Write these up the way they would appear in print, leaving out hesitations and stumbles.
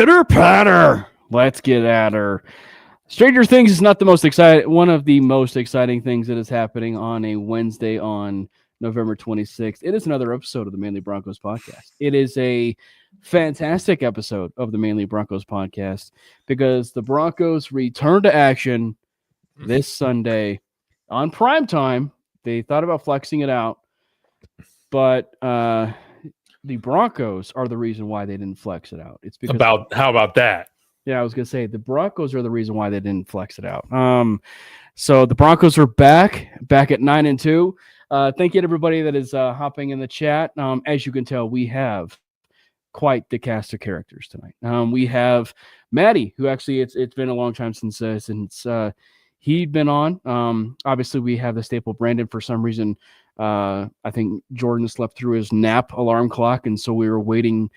Pitter patter. Let's get at her. Stranger Things is not the most exciting. One of the most exciting things that is happening on a Wednesday on November 26th. It is another episode of the Mainly Broncos podcast. It is a fantastic episode of the Mainly Broncos podcast because the Broncos return to action this Sunday on prime time. They thought about flexing it out, but the Broncos are the reason why they didn't flex it out. It's because how about that? Yeah, I was gonna say the Broncos are the reason why they didn't flex it out. So the Broncos are back at 9-2. Thank you to everybody that is hopping in the chat. As you can tell, we have quite the cast of characters tonight. We have Maddie, who actually it's been a long time since he'd been on. Obviously, we have the staple Brandon. For some reason, I think Jordan slept through his nap alarm clock, and so we were waiting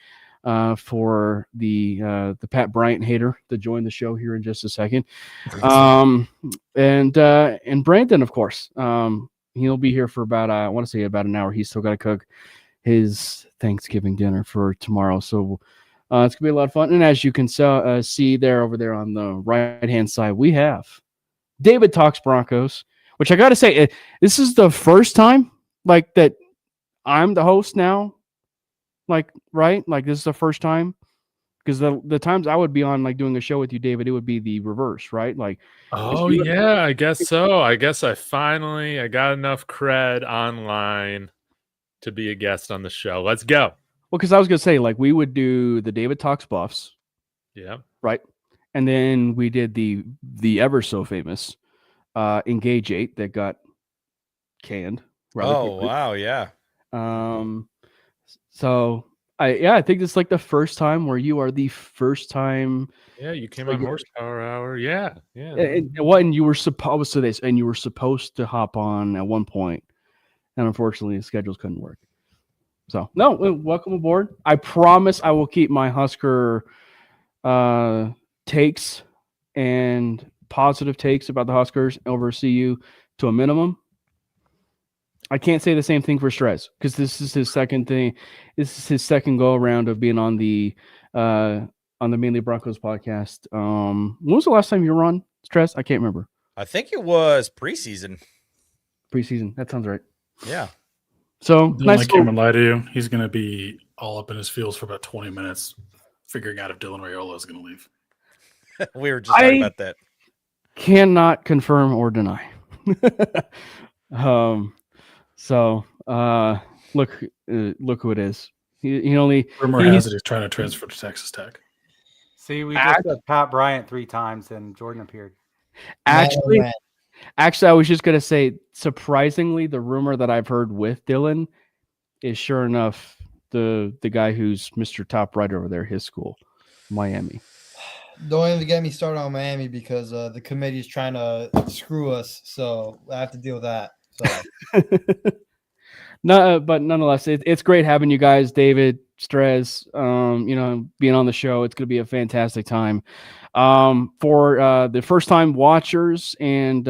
for the Pat Bryant hater to join the show here in just a second. And Brandon, of course, he'll be here for about I want to say about an hour. He's still got to cook his Thanksgiving dinner for tomorrow, so it's gonna be a lot of fun. And as you can see there over there on the right hand side, we have David Talks Broncos, which I got to say, this is the first time like that I'm the host now. Like, right? Like, this is the first time? Because the times I would be on, like, doing a show with you, David, it would be the reverse, right? Like, oh, yeah, I guess so. I guess I got enough cred online to be a guest on the show. Let's go. Well, because I was going to say, like, we would do the David Talks Buffs. Yeah. Right? And then we did the ever so famous Engage 8 that got canned. Oh, wow, yeah. So I think it's like the first time where you are the first time. Yeah, you came on Horsepower Hour. Yeah. And you were supposed to this, and you were supposed to hop on at one point, and unfortunately, the schedules couldn't work. So no, welcome aboard. I promise I will keep my Husker takes and positive takes about the Huskers over CU to a minimum. I can't say the same thing for Strez because this is his second thing. This is his second go around of being on the Mainly Broncos podcast. When was the last time you were on, Strez? I can't remember. I think it was preseason. Preseason. That sounds right. Yeah. So nice. I can't lie to you. He's going to be all up in his feels for about 20 minutes, figuring out if Dylan Raiola is going to leave. We were just talking about that. Cannot confirm or deny. So look who it is. He only rumor has it he's trying to transfer to Texas Tech. See, we just had Pat Bryant 3 times and Jordan appeared. Actually, I was just gonna say, surprisingly, the rumor that I've heard with Dylan is sure enough the guy who's Mr. Top Right over there, his school, Miami. Don't even get me started on Miami because the committee is trying to screw us, so I have to deal with that. So. No, but nonetheless, it's great having you guys, David, Strez, being on the show. It's going to be a fantastic time. For the first-time watchers and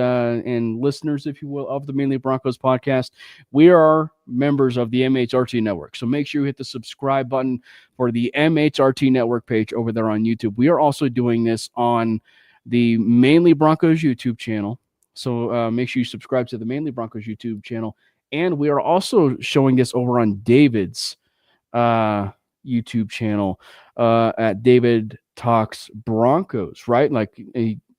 listeners, if you will, of the Mainly Broncos podcast, we are members of the MHRT Network. So make sure you hit the subscribe button for the MHRT Network page over there on YouTube. We are also doing this on the Mainly Broncos YouTube channel. So make sure you subscribe to the Mainly Broncos YouTube channel. And we are also showing this over on David's YouTube channel at David Talks Broncos, right? Like,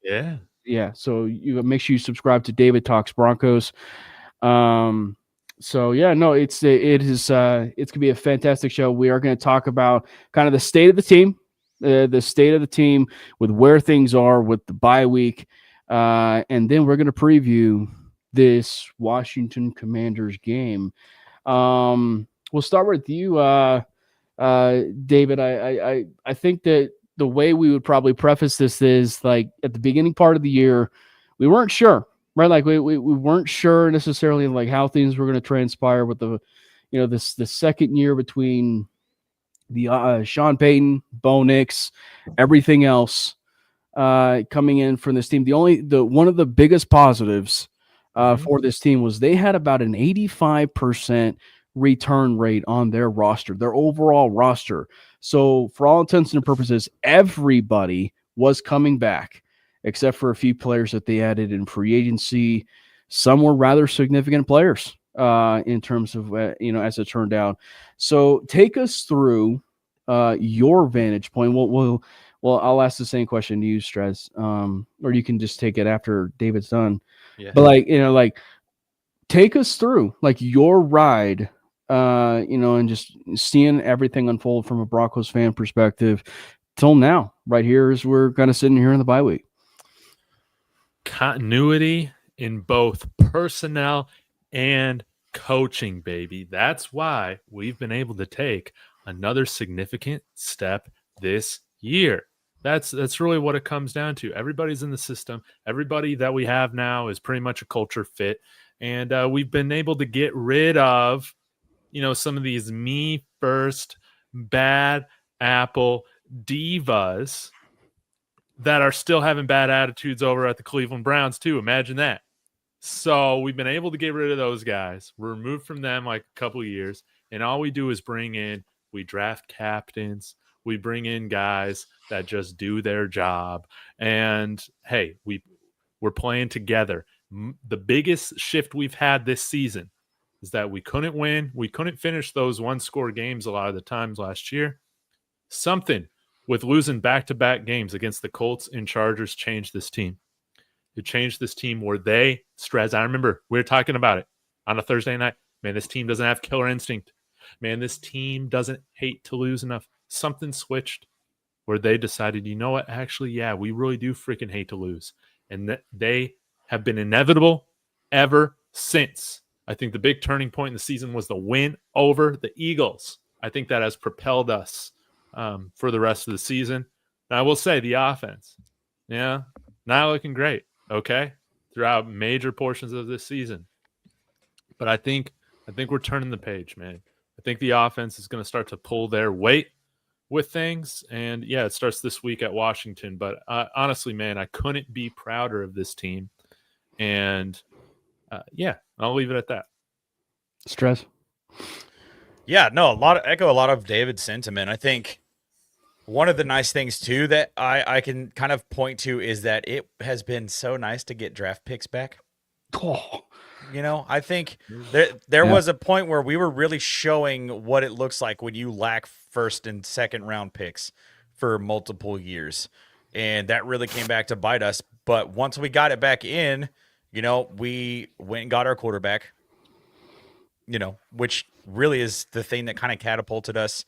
yeah. So you make sure you subscribe to David Talks Broncos. So yeah, no, it's gonna be a fantastic show. We are going to talk about kind of the state of the team, with where things are with the bye week. And then we're going to preview this Washington Commanders game. We'll start with you, David. I think that the way we would probably preface this is like at the beginning part of the year, we weren't sure, right? Like we weren't sure necessarily like how things were going to transpire with the second year between the Sean Payton, Bo Nix, everything else. Coming in from this team, one of the biggest positives for this team was they had about an 85% return rate on their roster, their overall roster So for all intents and purposes, everybody was coming back except for a few players that they added in free agency. Some were rather significant players in terms of, as it turned out. So take us through your vantage point. Well, I'll ask the same question to you, Strez, or you can just take it after David's done. Yeah. But take us through your ride, and just seeing everything unfold from a Broncos fan perspective till now, right here as we're kind of sitting here in the bye week. Continuity in both personnel and coaching, baby. That's why we've been able to take another significant step this year. That's really what it comes down to. Everybody's in the system. Everybody that we have now is pretty much a culture fit. And we've been able to get rid of, some of these me first bad apple divas that are still having bad attitudes over at the Cleveland Browns too. Imagine that. So we've been able to get rid of those guys. We're removed from them like a couple of years. And all we do is we draft captains. We bring in guys that just do their job. And hey, we're playing together. The biggest shift we've had this season is that we couldn't win. We couldn't finish those one-score games a lot of the times last year. Something with losing back-to-back games against the Colts and Chargers changed this team. It changed this team where Strez, I remember we were talking about it on a Thursday night. Man, this team doesn't have killer instinct. Man, this team doesn't hate to lose enough. Something switched where they decided, you know what? Actually, yeah, we really do freaking hate to lose. And they have been inevitable ever since. I think the big turning point in the season was the win over the Eagles. I think that has propelled us for the rest of the season. And I will say the offense, not looking great, okay, throughout major portions of this season. But I think we're turning the page, man. I think the offense is going to start to pull their weight with things. And, yeah, it starts this week at Washington. But honestly, man, I couldn't be prouder of this team. And, I'll leave it at that. Stress. Yeah, no, echo a lot of David's sentiment. I think one of the nice things, too, that I can kind of point to is that it has been so nice to get draft picks back. Oh. I think there was a point where we were really showing what it looks like when you lack first and second round picks for multiple years. And that really came back to bite us. But once we got it back in, we went and got our quarterback, which really is the thing that kind of catapulted us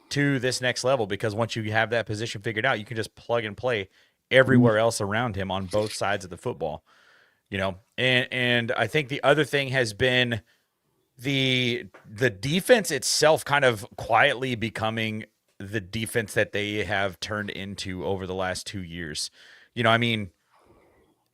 to this next level, because once you have that position figured out, you can just plug and play everywhere else around him on both sides of the football. And I think the other thing has been the defense itself kind of quietly becoming the defense that they have turned into over the last 2 years.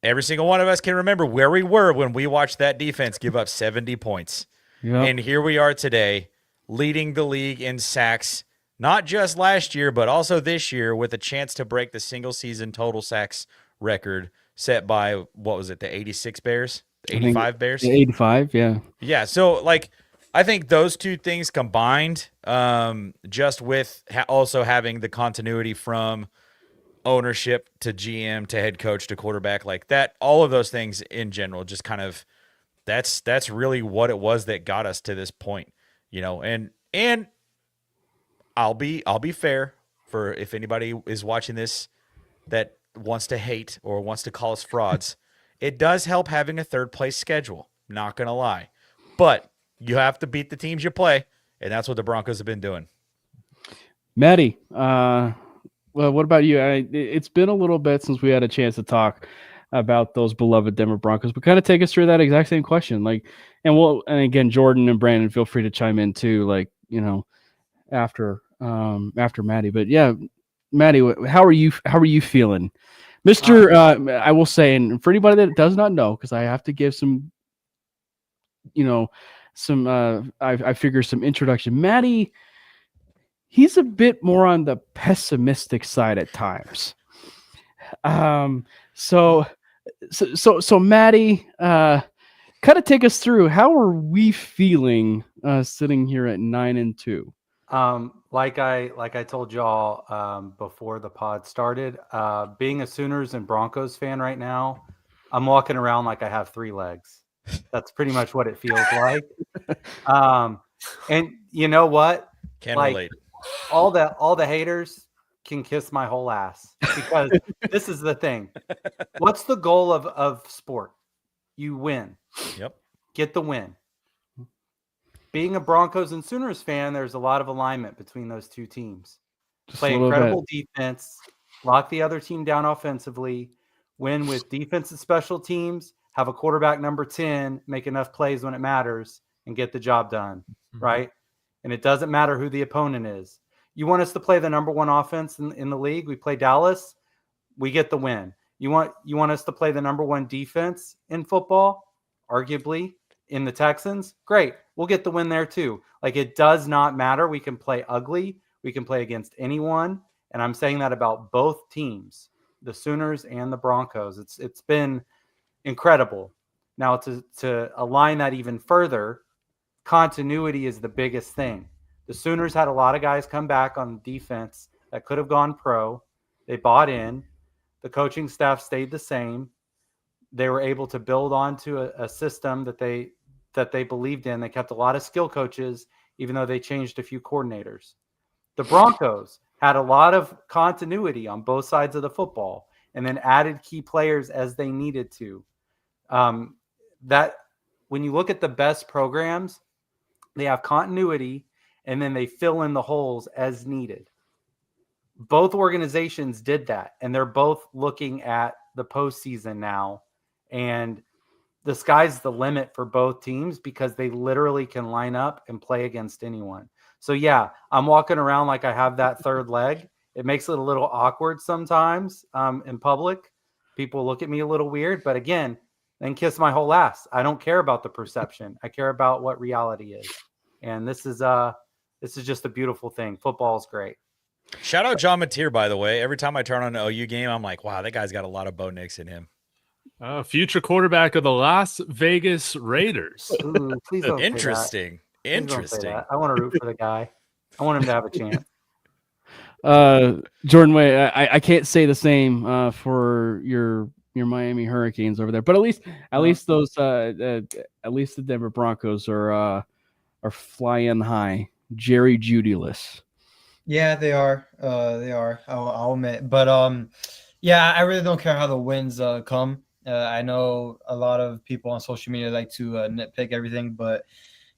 Every single one of us can remember where we were when we watched that defense give up 70 points. Yep. And here we are today, leading the league in sacks, not just last year, but also this year, with a chance to break the single season total sacks record set by, what was it, the 86 Bears? The 85 Bears? 85, yeah. Yeah, so, I think those two things combined, just with also having the continuity from ownership to GM to head coach to quarterback, like that, all of those things in general, just kind of, that's really what it was that got us to this point, and I'll be fair, for if anybody is watching this that wants to hate or wants to call us frauds, it does help having a third place schedule. Not going to lie, but you have to beat the teams you play. And that's what the Broncos have been doing. Maddie, well, what about you? It's been a little bit since we had a chance to talk about those beloved Denver Broncos, but kind of take us through that exact same question. And again, Jordan and Brandon, feel free to chime in too, after Maddie. But yeah, Maddie, how are you feeling? Mr. I will say, and for anybody that does not know, because I have to give some, I figure some introduction. Maddie, he's a bit more on the pessimistic side at times. So Maddie, kind of take us through, how are we feeling sitting here at 9-2? Like I told y'all before the pod started, being a Sooners and Broncos fan right now, I'm walking around like I have 3 legs. That's pretty much what it feels like. And you know what? Can Like relate. all the haters can kiss my whole ass, because this is the thing. What's the goal of sport? You win. Yep. Get the win. Being a Broncos and Sooners fan, there's a lot of alignment between those two teams. Just Play a little incredible bit. defense, lock the other team down offensively, win with defense and special teams, have a quarterback number 10, make enough plays when it matters, and get the job done, right? And it doesn't matter who the opponent is. You want us to play the number 1 offense in the league? We play Dallas, we get the win. You want us to play the number 1 defense in football, arguably, in the Texans? Great. We'll get the win there too. Like, it does not matter. We can play ugly. We can play against anyone. And I'm saying that about both teams, the Sooners and the Broncos. It's been incredible. Now, to align that even further, continuity is the biggest thing. The Sooners had a lot of guys come back on defense that could have gone pro. They bought in. The coaching staff stayed the same. They were able to build onto a system that they believed in. They kept a lot of skill coaches, even though they changed a few coordinators. The Broncos had a lot of continuity on both sides of the football, and then added key players as they needed to. That when you look at the best programs, they have continuity, and then they fill in the holes as needed. Both organizations did that, and they're both looking at the postseason now. And the sky's the limit for both teams, because they literally can line up and play against anyone. So yeah, I'm walking around like I have that third leg. It makes it a little awkward sometimes in public. People look at me a little weird, but again, then kiss my whole ass. I don't care about the perception. I care about what reality is. And this is just a beautiful thing. Football is great. Shout out John Mateer, by the way. Every time I turn on an OU game, I'm like, wow, that guy's got a lot of Bo Nix in him. Future quarterback of the Las Vegas Raiders. Ooh, please don't say that. Interesting. Please don't say Interesting. that. I want to root for the guy. I want him to have a chance. Jordan Way, I can't say the same for your Miami Hurricanes over there, but at least those at least the Denver Broncos are flying high. Jerry Judyless. Yeah, they are. They are. I'll admit. But yeah, I really don't care how the wins come. I know a lot of people on social media like to nitpick everything, but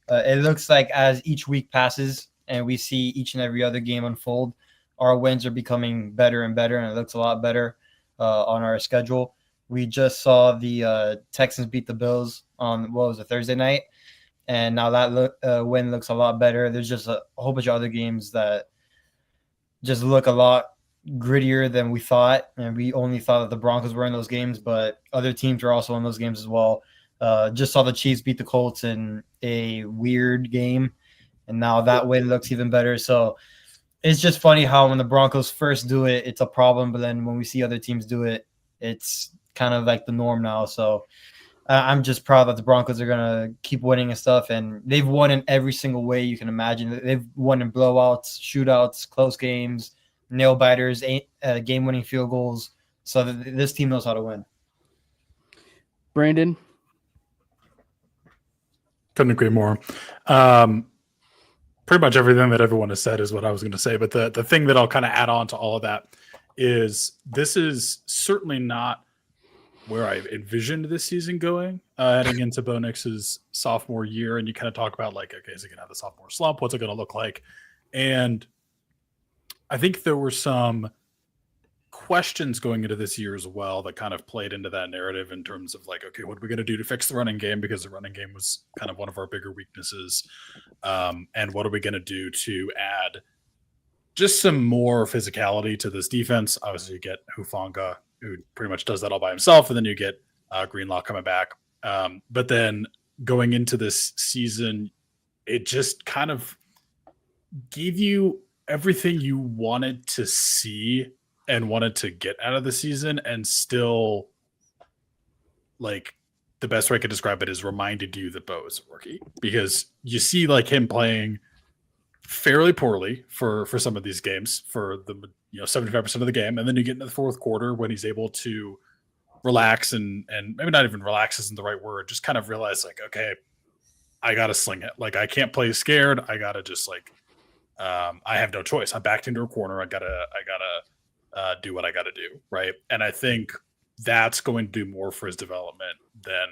it looks like as each week passes and we see each and every other game unfold, our wins are becoming better and better, and it looks a lot better on our schedule. We just saw the Texans beat the Bills on, what was it, Thursday night, and now that win looks a lot better. There's just a whole bunch of other games that just look a lot grittier than we thought, and we only thought that the Broncos were in those games, but other teams are also in those games as well. Just saw the Chiefs beat the Colts in a weird game, and now that win looks even better. So it's just funny how when the Broncos first do it, it's a problem, but then when we see other teams do it, it's kind of like the norm now. So I'm just proud that the Broncos are going to keep winning and stuff, and they've won in every single way you can imagine. They've won in blowouts, shootouts, close games, nail biters, game-winning field goals. So this team knows how to win. Brandon? Couldn't agree more. Pretty much everything that everyone has said is what I was going to say. But the thing that I'll kind of add on to all of that is this is certainly not where I envisioned this season going, heading into Bo Nix's sophomore year. And you kind of talk about, like, okay, is he going to have the sophomore slump? What's it going to look like? And I think there were some questions going into this year as well that kind of played into that narrative in terms of, like, okay, what are we going to do to fix the running game? Because the running game was kind of one of our bigger weaknesses. And what are we going to do to add just some more physicality to this defense? Obviously, you get Hufanga, who pretty much does that all by himself, and then you get Greenlaw coming back. But then going into this season, it just kind of gave you everything you wanted to see and wanted to get out of the season, and still, like, the best way I could describe it is reminded you that Bo is a rookie, because you see, like, him playing fairly poorly for some of these games for the 75% of the game, and then you get into the fourth quarter when he's able to relax and maybe not even relax isn't the right word, just kind of realize like, okay, I gotta sling it. Like I can't play scared. I gotta just like I have no choice. I'm backed into a corner. I gotta do what I gotta do, right? And I think that's going to do more for his development than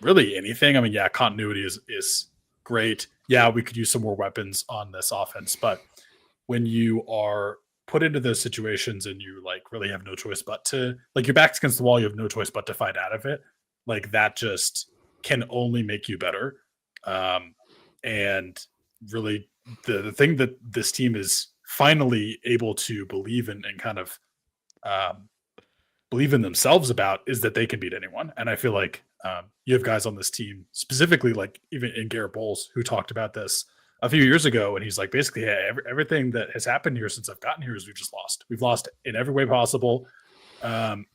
really anything. I mean, yeah, continuity is great. Yeah, we could use some more weapons on this offense, but when you are put into those situations and you like really have no choice but to like your back's against the wall, you have no choice but to fight out of it. Like that just can only make you better. And really the thing that this team is finally able to believe in and kind of believe in themselves about is that they can beat anyone. And I feel like you have guys on this team, specifically like even in Garrett Bowles, who talked about this a few years ago. And he's like, basically, hey, everything that has happened here since I've gotten here is we've just lost. We've lost in every way possible. And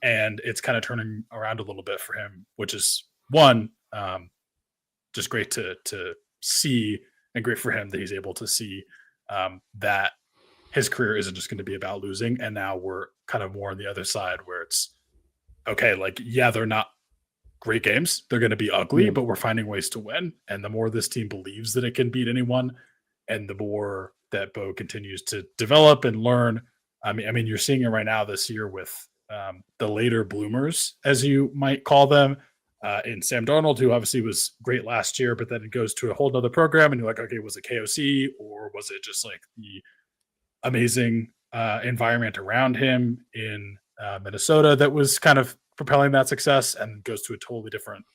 it's kind of turning around a little bit for him, which is one, just great to see and great for him that he's able to see that his career isn't just going to be about losing. And now we're kind of more on the other side where it's okay. Like, yeah, they're not great games. They're going to be ugly, but we're finding ways to win. And the more this team believes that it can beat anyone and the more that Bo continues to develop and learn. I mean, you're seeing it right now this year with the later bloomers, as you might call them, in Sam Darnold, who obviously was great last year, but then it goes to a whole nother program and you're like, okay, was it KOC or was it just like the amazing environment around him in Minnesota that was kind of propelling that success, and goes to a totally different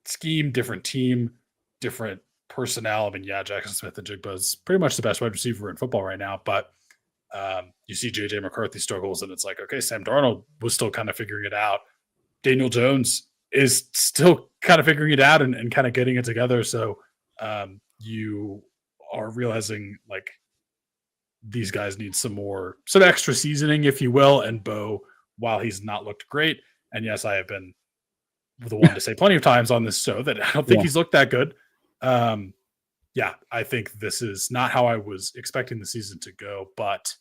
scheme, different team, different personnel. I mean, yeah, Jackson Smith and Jigba is pretty much the best wide receiver in football right now, but you see JJ McCarthy struggles and it's like, okay, Sam Darnold was still kind of figuring it out. Daniel Jones is still kind of figuring it out and kind of getting it together. So you are realizing like these guys need some extra seasoning, if you will. And Bo, while he's not looked great, and yes, I have been the one to say plenty of times on this show that I don't think he's looked that good. Yeah, I think this is not how I was expecting the season to go, but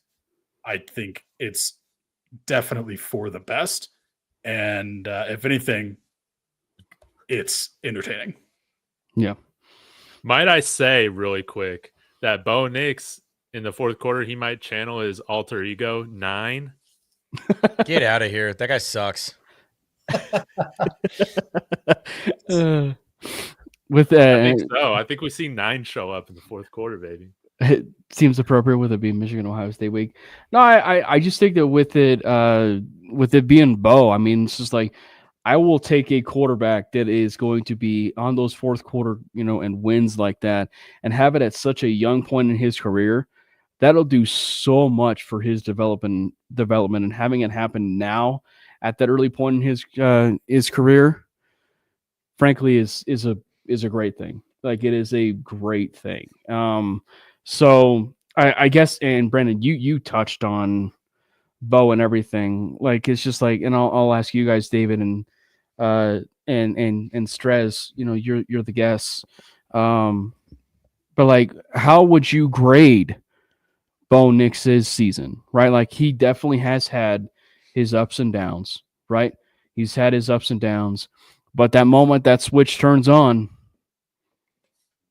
I think it's definitely for the best. And if anything, it's entertaining. Yeah. Might I say really quick that Bo Nix in the fourth quarter, he might channel his alter ego 9. Get out of here. That guy sucks. With I think so. I think we see 9 show up in the fourth quarter, baby. It seems appropriate with it being Michigan Ohio State week. No, I just think that with it being Bo, I mean, it's just like I will take a quarterback that is going to be on those fourth quarter, and wins like that, and have it at such a young point in his career. That'll do so much for his development, and having it happen now at that early point in his career, frankly, is a great thing. Like, it is a great thing. So I guess, and Brandon, you touched on Bo and everything. Like, it's just like, and I'll ask you guys, David and Strez, you're the guests. But like, how would you grade Bo Nix's season, right? Like, he definitely has had his ups and downs, right? He's had his ups and downs, but that moment that switch turns on,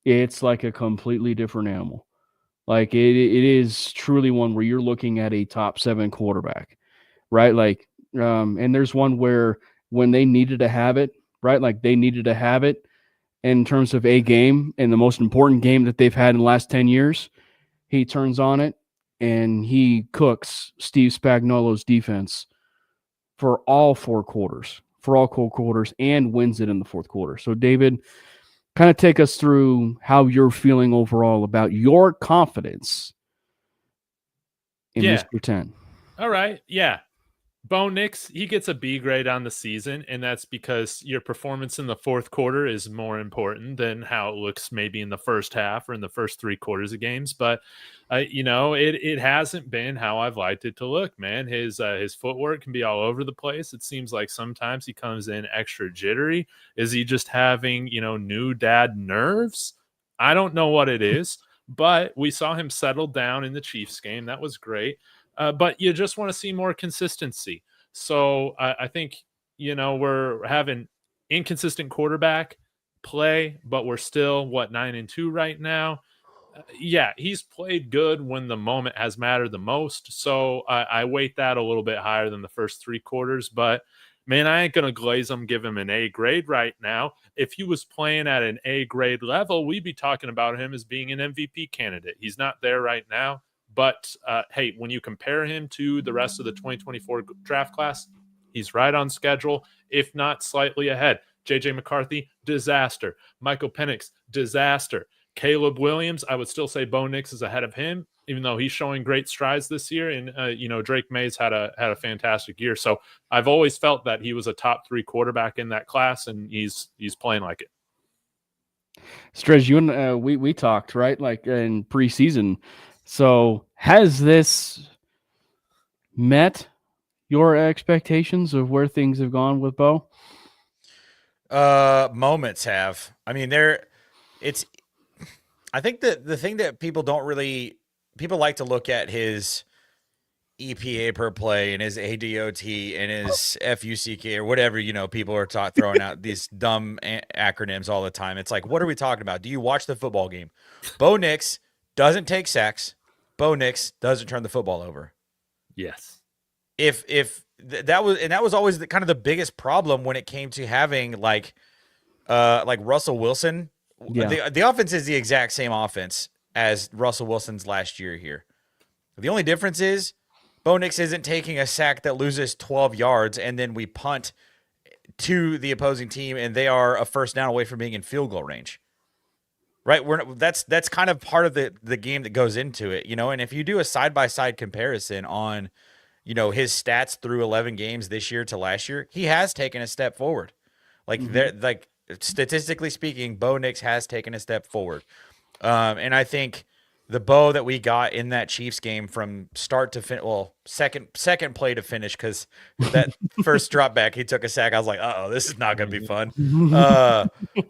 it's like a completely different animal. Like, it is truly one where you're looking at a top 7 quarterback, right? Like, and there's one where when they needed to have it, right? Like, they needed to have it in terms of a game, and the most important game that they've had in the last 10 years, he turns on it and he cooks Steve Spagnuolo's defense for all 4 quarters, and wins it in the fourth quarter. So, David, kind of take us through how you're feeling overall about your confidence in Mr. 10. All right. Yeah. Bo Nix, he gets a B grade on the season, and that's because your performance in the fourth quarter is more important than how it looks maybe in the first half or in the first 3 quarters of games. But, it hasn't been how I've liked it to look, man. His footwork can be all over the place. It seems like sometimes he comes in extra jittery. Is he just having, new dad nerves? I don't know what it is, but we saw him settle down in the Chiefs game. That was great. But you just want to see more consistency. So I think, we're having inconsistent quarterback play, but we're still 9-2 right now. Yeah, he's played good when the moment has mattered the most. So I weight that a little bit higher than the first 3 quarters. But man, I ain't gonna glaze him, give him an A grade right now. If he was playing at an A grade level, we'd be talking about him as being an MVP candidate. He's not there right now. But hey, when you compare him to the rest of the 2024 draft class, he's right on schedule, if not slightly ahead. JJ McCarthy, disaster. Michael Penix, disaster. Caleb Williams, I would still say Bo Nix is ahead of him, even though he's showing great strides this year. And Drake May's had a fantastic year. So I've always felt that he was a top 3 quarterback in that class, and he's playing like it. Strez, you and we talked, right, like in preseason. So has this met your expectations of where things have gone with Bo? Moments have. I mean, I think that the thing that people like to look at his EPA per play and his ADOT and his FUCK or whatever, people are throwing out these dumb acronyms all the time. It's like, what are we talking about? Do you watch the football game? Bo Nix doesn't take sacks. Bo Nix doesn't turn the football over. Yes. If that was always kind of the biggest problem when it came to having like Russell Wilson. Yeah. The offense is the exact same offense as Russell Wilson's last year here. The only difference is Bo Nix isn't taking a sack that loses 12 yards and then we punt to the opposing team and they are a first down away from being in field goal range. Right? That's kind of part of the game that goes into it, and if you do a side-by-side comparison on, his stats through 11 games this year to last year, he has taken a step forward. Statistically speaking, Bo Nix has taken a step forward. And I think the Bo that we got in that Chiefs game from start to finish, second play to finish, because that first drop back, he took a sack. I was like, uh-oh, this is not going to be fun.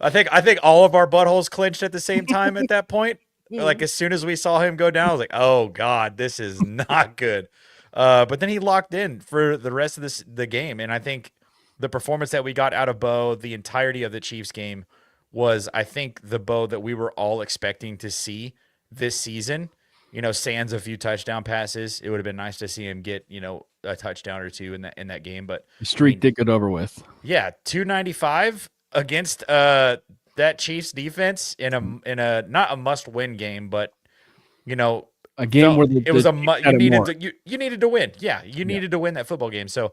I think all of our buttholes clenched at the same time at that point. Like as soon as we saw him go down, I was like, oh God, this is not good. But then he locked in for the rest of the game. And I think the performance that we got out of Bo the entirety of the Chiefs game was, I think, the Bo that we were all expecting to see this season. Sans a few touchdown passes. It would have been nice to see him get, a touchdown or two in that game. But the streak did get over with. Yeah, 295 against that Chiefs defense in a not a must-win game, but a game where you needed to win. Yeah, you needed to win that football game. So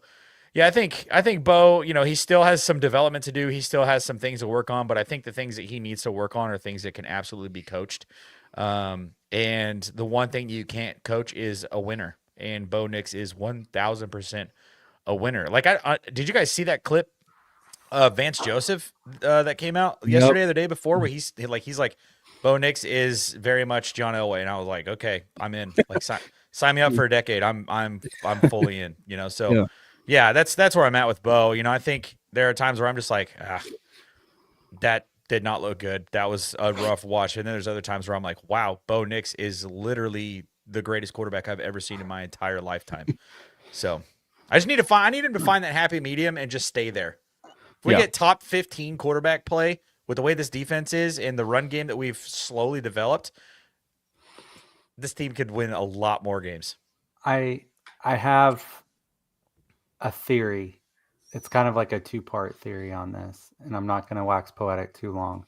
yeah, I think Bo, he still has some development to do. He still has some things to work on, but I think the things that he needs to work on are things that can absolutely be coached. And the one thing you can't coach is a winner. And Bo Nix is 1,000% a winner. Like, did you guys see that clip of Vance Joseph that came out yesterday or the day before, where he's like, Bo Nix is very much John Elway, and I was like, okay, I'm in. Like, sign me up for a decade. I'm fully in. So yeah, that's where I'm at with Bo. I think there are times where I'm just like, that did not look good. That was a rough watch. And then there's other times where I'm like, wow, Bo Nix is literally the greatest quarterback I've ever seen in my entire lifetime. So I need him to find that happy medium and just stay there. If we get top 15 quarterback play with the way this defense is and the run game that we've slowly developed, this team could win a lot more games. I have a theory. It's kind of like a 2-part theory on this, and I'm not going to wax poetic too long.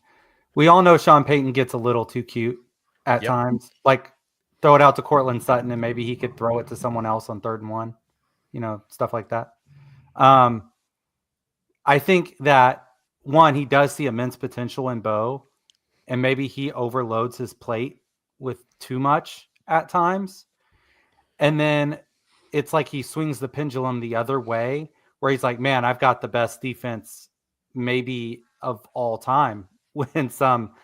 We all know Sean Payton gets a little too cute at times. Like, throw it out to Cortland Sutton, and maybe he could throw it to someone else on 3rd and 1, stuff like that. I think that, one, he does see immense potential in Bo, and maybe he overloads his plate with too much at times. And then it's like he swings the pendulum the other way, where he's like, man, I've got the best defense maybe of all time within some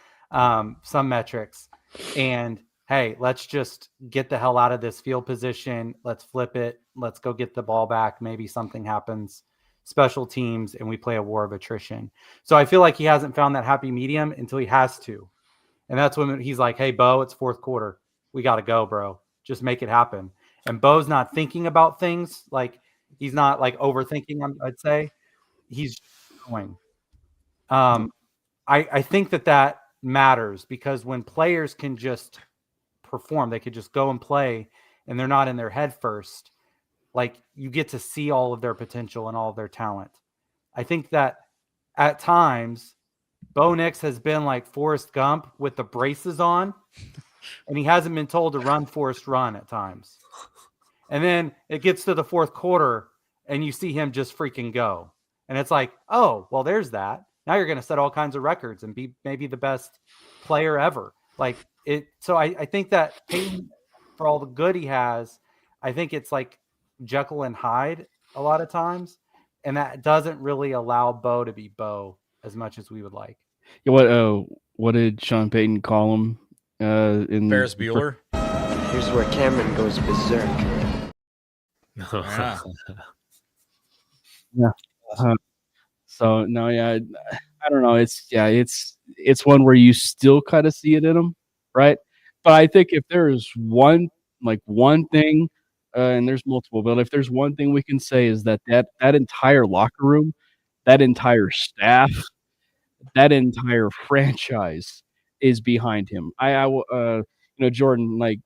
metrics. And hey, let's just get the hell out of this field position. Let's flip it. Let's go get the ball back. Maybe something happens, special teams, and we play a war of attrition. So I feel like he hasn't found that happy medium until he has to. And that's when he's like, hey, Bo, it's fourth quarter. We got to go, bro. Just make it happen. And Bo's not thinking about things. Like, he's not like overthinking them, I'd say. He's going. I think that matters, because when players can just perform, they could just go and play, and they're not in their head first. Like, you get to see all of their potential and all of their talent. I think that at times, Bo Nix has been like Forrest Gump with the braces on, and he hasn't been told to run Forrest run at times. And then it gets to the fourth quarter, and you see him just freaking go. And it's like, oh, well, there's that. Now you're going to set all kinds of records and be maybe the best player ever. Like it. So I think that Peyton, for all the good he has, I think it's like Jekyll and Hyde a lot of times. And that doesn't really allow Bo to be Bo as much as we would like. Yeah, what did Sean Payton call him? In Ferris Bueller. Here's where Cameron goes berserk. Yeah. So no, yeah, I don't know. It's one where you still kind of see it in him, right? But I think if there is one thing, and there's multiple, but if there's one thing we can say is that entire locker room, that entire staff, that entire franchise is behind him. Jordan, like,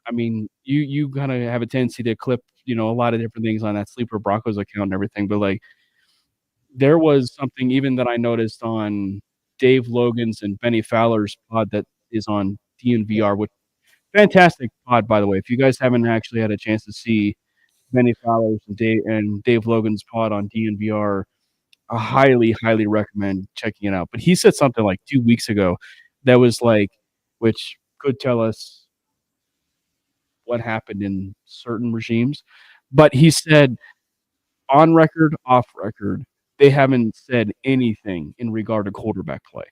I mean, you kind of have a tendency to clip, a lot of different things on that Sleeper Broncos account and everything, but like, there was something even that I noticed on Dave Logan's and Benny Fowler's pod that is on DNVR, which fantastic pod, by the way. If you guys haven't actually had a chance to see Benny Fowler's and Dave Logan's pod on DNVR, I highly, highly recommend checking it out. But he said something like 2 weeks ago that was like, which could tell us what happened in certain regimes. But he said, on record, off record, they haven't said anything in regard to quarterback play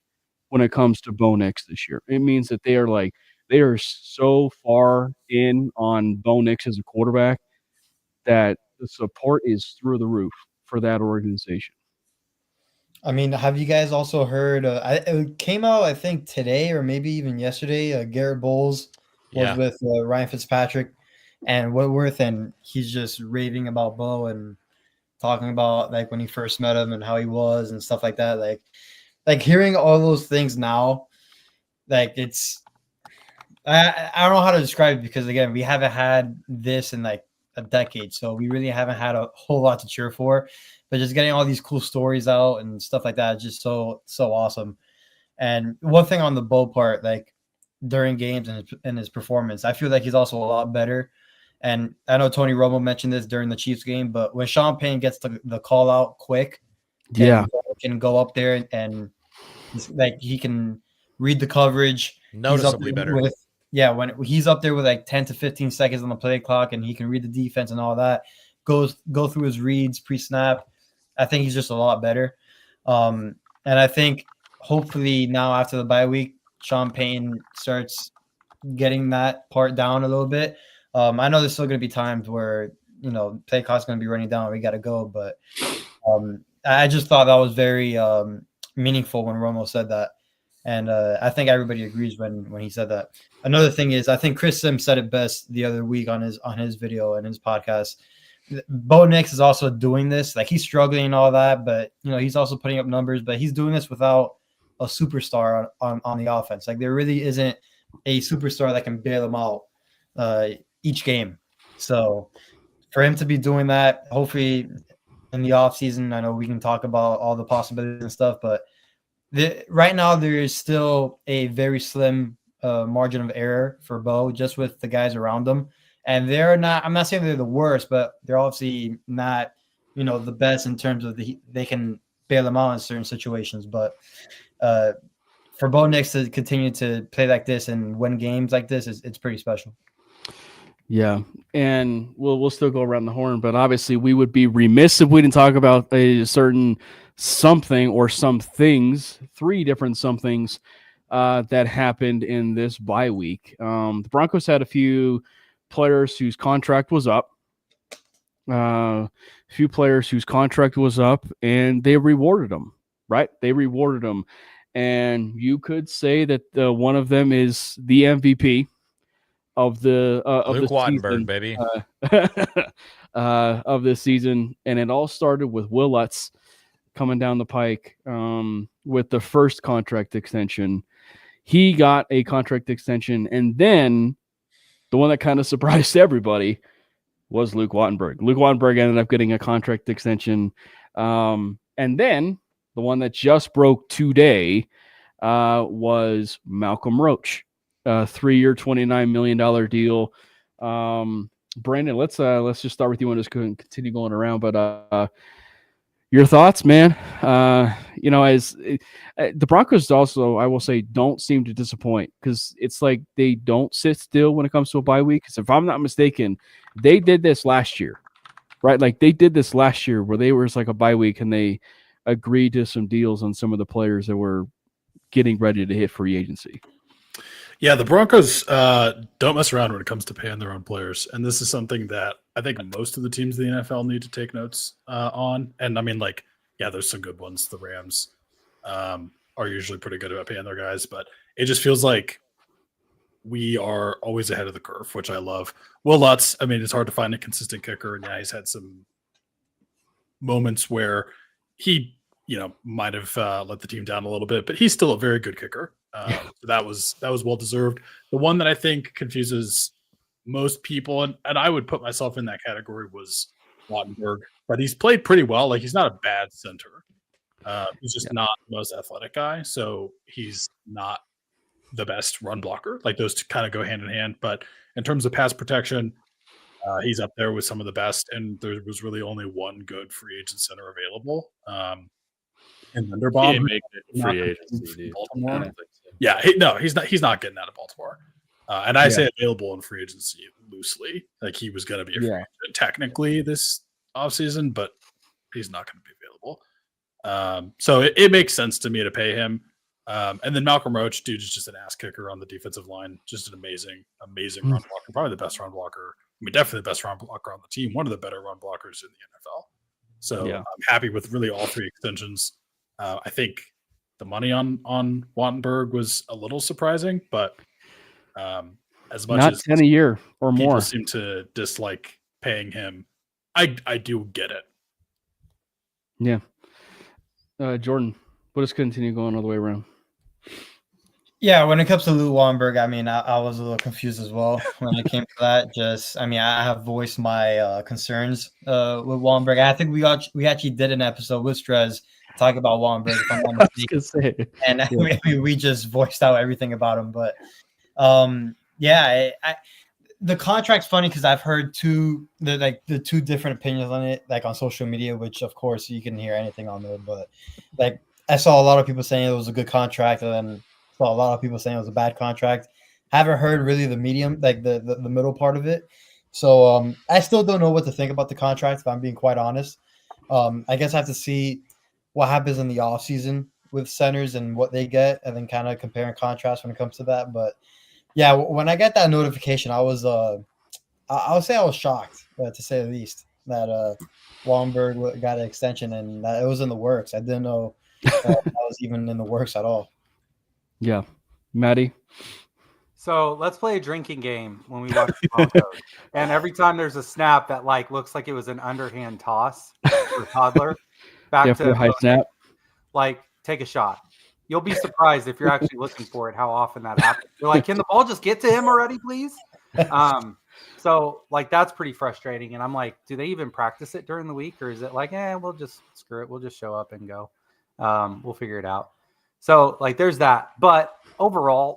when it comes to Bo Nix this year. It means that they are so far in on Bo Nix as a quarterback that the support is through the roof for that organization. I mean, have you guys also heard? It came out, I think, today or maybe even yesterday. Garrett Bowles was with Ryan Fitzpatrick and Whitworth, and he's just raving about Bo and talking about like when he first met him and how he was and stuff like that. Like hearing all those things now, like I don't know how to describe it, because again, we haven't had this in like a decade, so we really haven't had a whole lot to cheer for. But just getting all these cool stories out and stuff like that is just so awesome. And one thing on the Bo part, like during games and his performance, I feel like he's also a lot better. And I know Tony Romo mentioned this during the Chiefs game, but when Sean Payne gets the call out quick, can go up there and like he can read the coverage Noticeably better. When he's up there with like 10 to 15 seconds on the play clock and he can read the defense and all that, go through his reads pre-snap. I think he's just a lot better. And I think hopefully now after the bye week, Sean Payne starts getting that part down a little bit. I know there's still going to be times where, play clock's going to be running down. We got to go. But I just thought that was very meaningful when Romo said that. And I think everybody agrees when he said that. Another thing is, I think Chris Sims said it best the other week on his video and his podcast. Bo Nix is also doing this. Like, he's struggling and all that, but, he's also putting up numbers. But he's doing this without a superstar on the offense. Like, there really isn't a superstar that can bail him out each game. So for him to be doing that, hopefully in the offseason, I know we can talk about all the possibilities and stuff, but right now there is still a very slim margin of error for Bo, just with the guys around him. And they're not, I'm not saying they're the worst, but they're obviously not, the best in terms of they can bail them out in certain situations. But for Bo Nix to continue to play like this and win games like this, it's pretty special. Yeah, and we'll still go around the horn, but obviously we would be remiss if we didn't talk about a certain something or some things, 3 different somethings that happened in this bye week. The Broncos had a few players whose contract was up, and they rewarded them, right? They rewarded them, and you could say that one of them is the MVP of the Luke Wattenberg, season, baby. Of this season, and it all started with Will Lutz coming down the pike with the first contract extension. He got a contract extension, and then the one that kind of surprised everybody was Luke Wattenberg. Luke Wattenberg ended up getting a contract extension, and then the one that just broke today was Malcolm Roach, a 3-year, $29 million deal. Brandon, let's just start with you and just continue going around. But your thoughts, man? As the Broncos also, I will say, don't seem to disappoint, because it's like they don't sit still when it comes to a bye week. Because if I'm not mistaken, they did this last year, right? Like they did this last year where they were like a bye week and they agreed to some deals on some of the players that were getting ready to hit free agency. Yeah, the Broncos don't mess around when it comes to paying their own players, and this is something that I think most of the teams in the NFL need to take notes on. And I mean, like, yeah, there's some good ones. The Rams are usually pretty good about paying their guys, but it just feels like we are always ahead of the curve, which I love. Will Lutz, I mean, it's hard to find a consistent kicker, and yeah, he's had some moments where he, might have let the team down a little bit, but he's still a very good kicker. So that was well deserved. The one that I think confuses most people, and I would put myself in that category, was Wattenberg, but he's played pretty well. Like, he's not a bad center. He's just not the most athletic guy, so he's not the best run blocker. Like, those two kind of go hand in hand. But in terms of pass protection, he's up there with some of the best, and there was really only one good free agent center available. And Linderbaum, He ain't making it free agency, dude. Baltimore. Yeah, he's not getting out of Baltimore. And I say available in free agency loosely. Like, he was going to be a free agent technically this offseason, but he's not going to be available. So it makes sense to me to pay him. And then Malcolm Roach, dude, is just an ass kicker on the defensive line. Just an amazing run blocker. Probably the best run blocker. I mean, definitely the best run blocker on the team. One of the better run blockers in the NFL. So I'm happy with really all three extensions. I think the money on Wattenberg was a little surprising, but as much not as 10 a year or people more seem to dislike paying him, I do get it. Yeah. Jordan, we'll just continue going all the way around. Yeah, when it comes to Luke Wattenberg, I mean, I was a little confused as well when it came to that. I have voiced my concerns with Wattenberg. I think we actually did an episode with Strez talk about Wattenberg, if I'm not mistaken. And we just voiced out everything about him. But the contract's funny because I've heard the two different opinions on it, like on social media, which of course you can hear anything on there. But like, I saw a lot of people saying it was a good contract, and then saw a lot of people saying it was a bad contract. Haven't heard really the medium, like the middle part of it. So I still don't know what to think about the contract, if I'm being quite honest. I guess I have to see what happens in the offseason with centers and what they get, and then kind of compare and contrast when it comes to that. But yeah, when I get that notification, I was I'll say I was shocked, to say the least, that Wattenberg got an extension and that it was in the works. I didn't know that was even in the works at all. Yeah. Maddie? So let's play a drinking game when we watch the Broncos. And every time there's a snap that looks like it was an underhand toss for a toddler, back to a high snap. Take a shot. You'll be surprised if you're actually looking for it, how often that happens. You're like, can the ball just get to him already, please? So that's pretty frustrating. And I'm like, do they even practice it during the week, or is it like, we'll just screw it. We'll just show up and go. We'll figure it out. So there's that. But overall,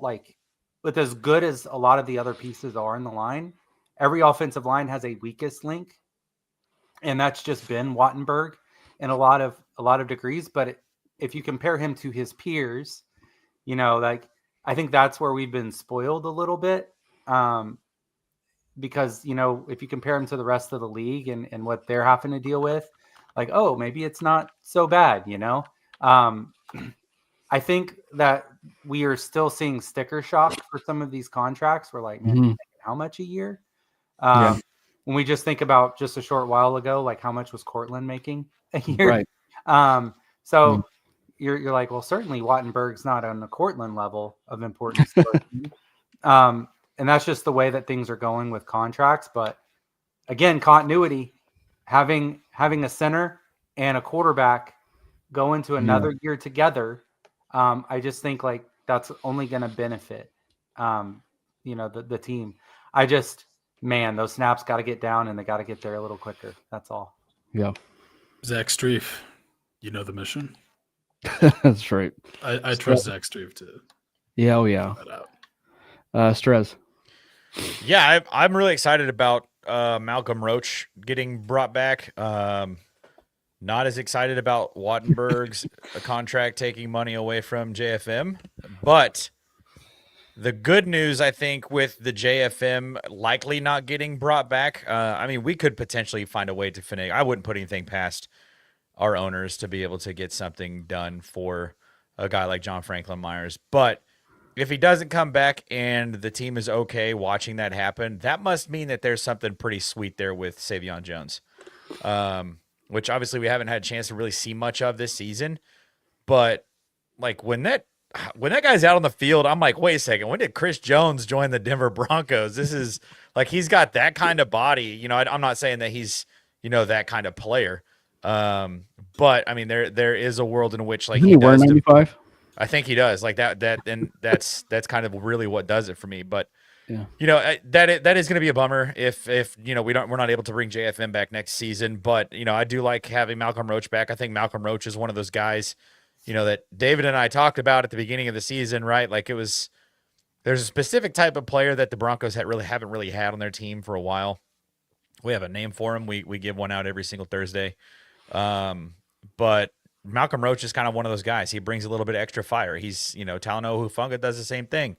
with as good as a lot of the other pieces are in the line, every offensive line has a weakest link, and that's just been Wattenberg in a lot of degrees. But if you compare him to his peers, I think that's where we've been spoiled a little bit, because if you compare him to the rest of the league and what they're having to deal with, maybe it's not so bad. I think that we are still seeing sticker shock for some of these contracts. We're like, man, how much a year? When we just think about just a short while ago, how much was Cortland making a year? Right. So, you're like, well, certainly Wattenberg's not on the Cortland level of importance. And that's just the way that things are going with contracts. But again, continuity, having a center and a quarterback go into another year together, I just think like that's only going to benefit, the team. Those snaps got to get down and they got to get there a little quicker. That's all. Yeah. Zach Streif, you know the mission. That's right. I trust Zach Streif to. Yeah. Oh yeah. That out. Stress. Yeah, I'm really excited about Malcolm Roach getting brought back. Not as excited about Wattenberg's contract taking money away from JFM, but the good news, I think, with the JFM likely not getting brought back, we could potentially find a way to finish. I wouldn't put anything past our owners to be able to get something done for a guy like John Franklin Myers. But if he doesn't come back and the team is okay watching that happen, that must mean that there's something pretty sweet there with Savion Jones, which obviously we haven't had a chance to really see much of this season. But like when that guy's out on the field, I'm like, wait a second, when did Chris Jones join the Denver Broncos? This is like, he's got that kind of body. I'm not saying that he's, that kind of player. But I mean, there is a world in which like he does 95. I think he does like that, and that's kind of really what does it for me. But yeah, that is going to be a bummer if we're not able to bring JFM back next season. But I do like having Malcolm Roach back. I think Malcolm Roach is one of those guys, that David and I talked about at the beginning of the season, right? Like there's a specific type of player that the Broncos haven't really had on their team for a while. We have a name for him. We give one out every single Thursday. But Malcolm Roach is kind of one of those guys. He brings a little bit of extra fire. He's, Talanoa Hufanga does the same thing.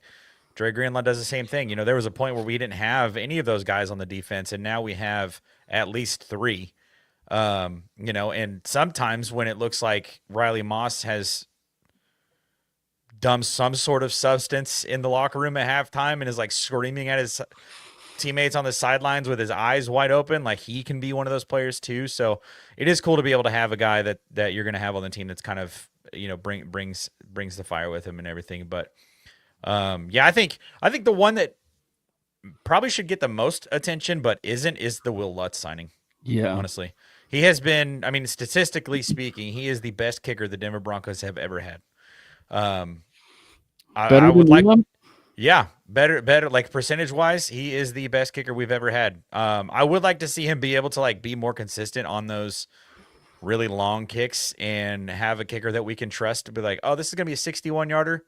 Dre Greenlaw does the same thing. There was a point where we didn't have any of those guys on the defense, and now we have at least three. And sometimes when it looks like Riley Moss has done some sort of substance in the locker room at halftime and is like screaming at his teammates on the sidelines with his eyes wide open, like he can be one of those players too. So it is cool to be able to have a guy that you're going to have on the team that's kind of, brings the fire with him and everything. But I think the one that probably should get the most attention, but isn't, is the Will Lutz signing. Yeah. Honestly, he has been, statistically speaking, he is the best kicker the Denver Broncos have ever had. I would like, yeah, better, like percentage wise, he is the best kicker we've ever had. I would like to see him be able to like be more consistent on those really long kicks and have a kicker that we can trust to be like, oh, this is going to be a 61-yarder.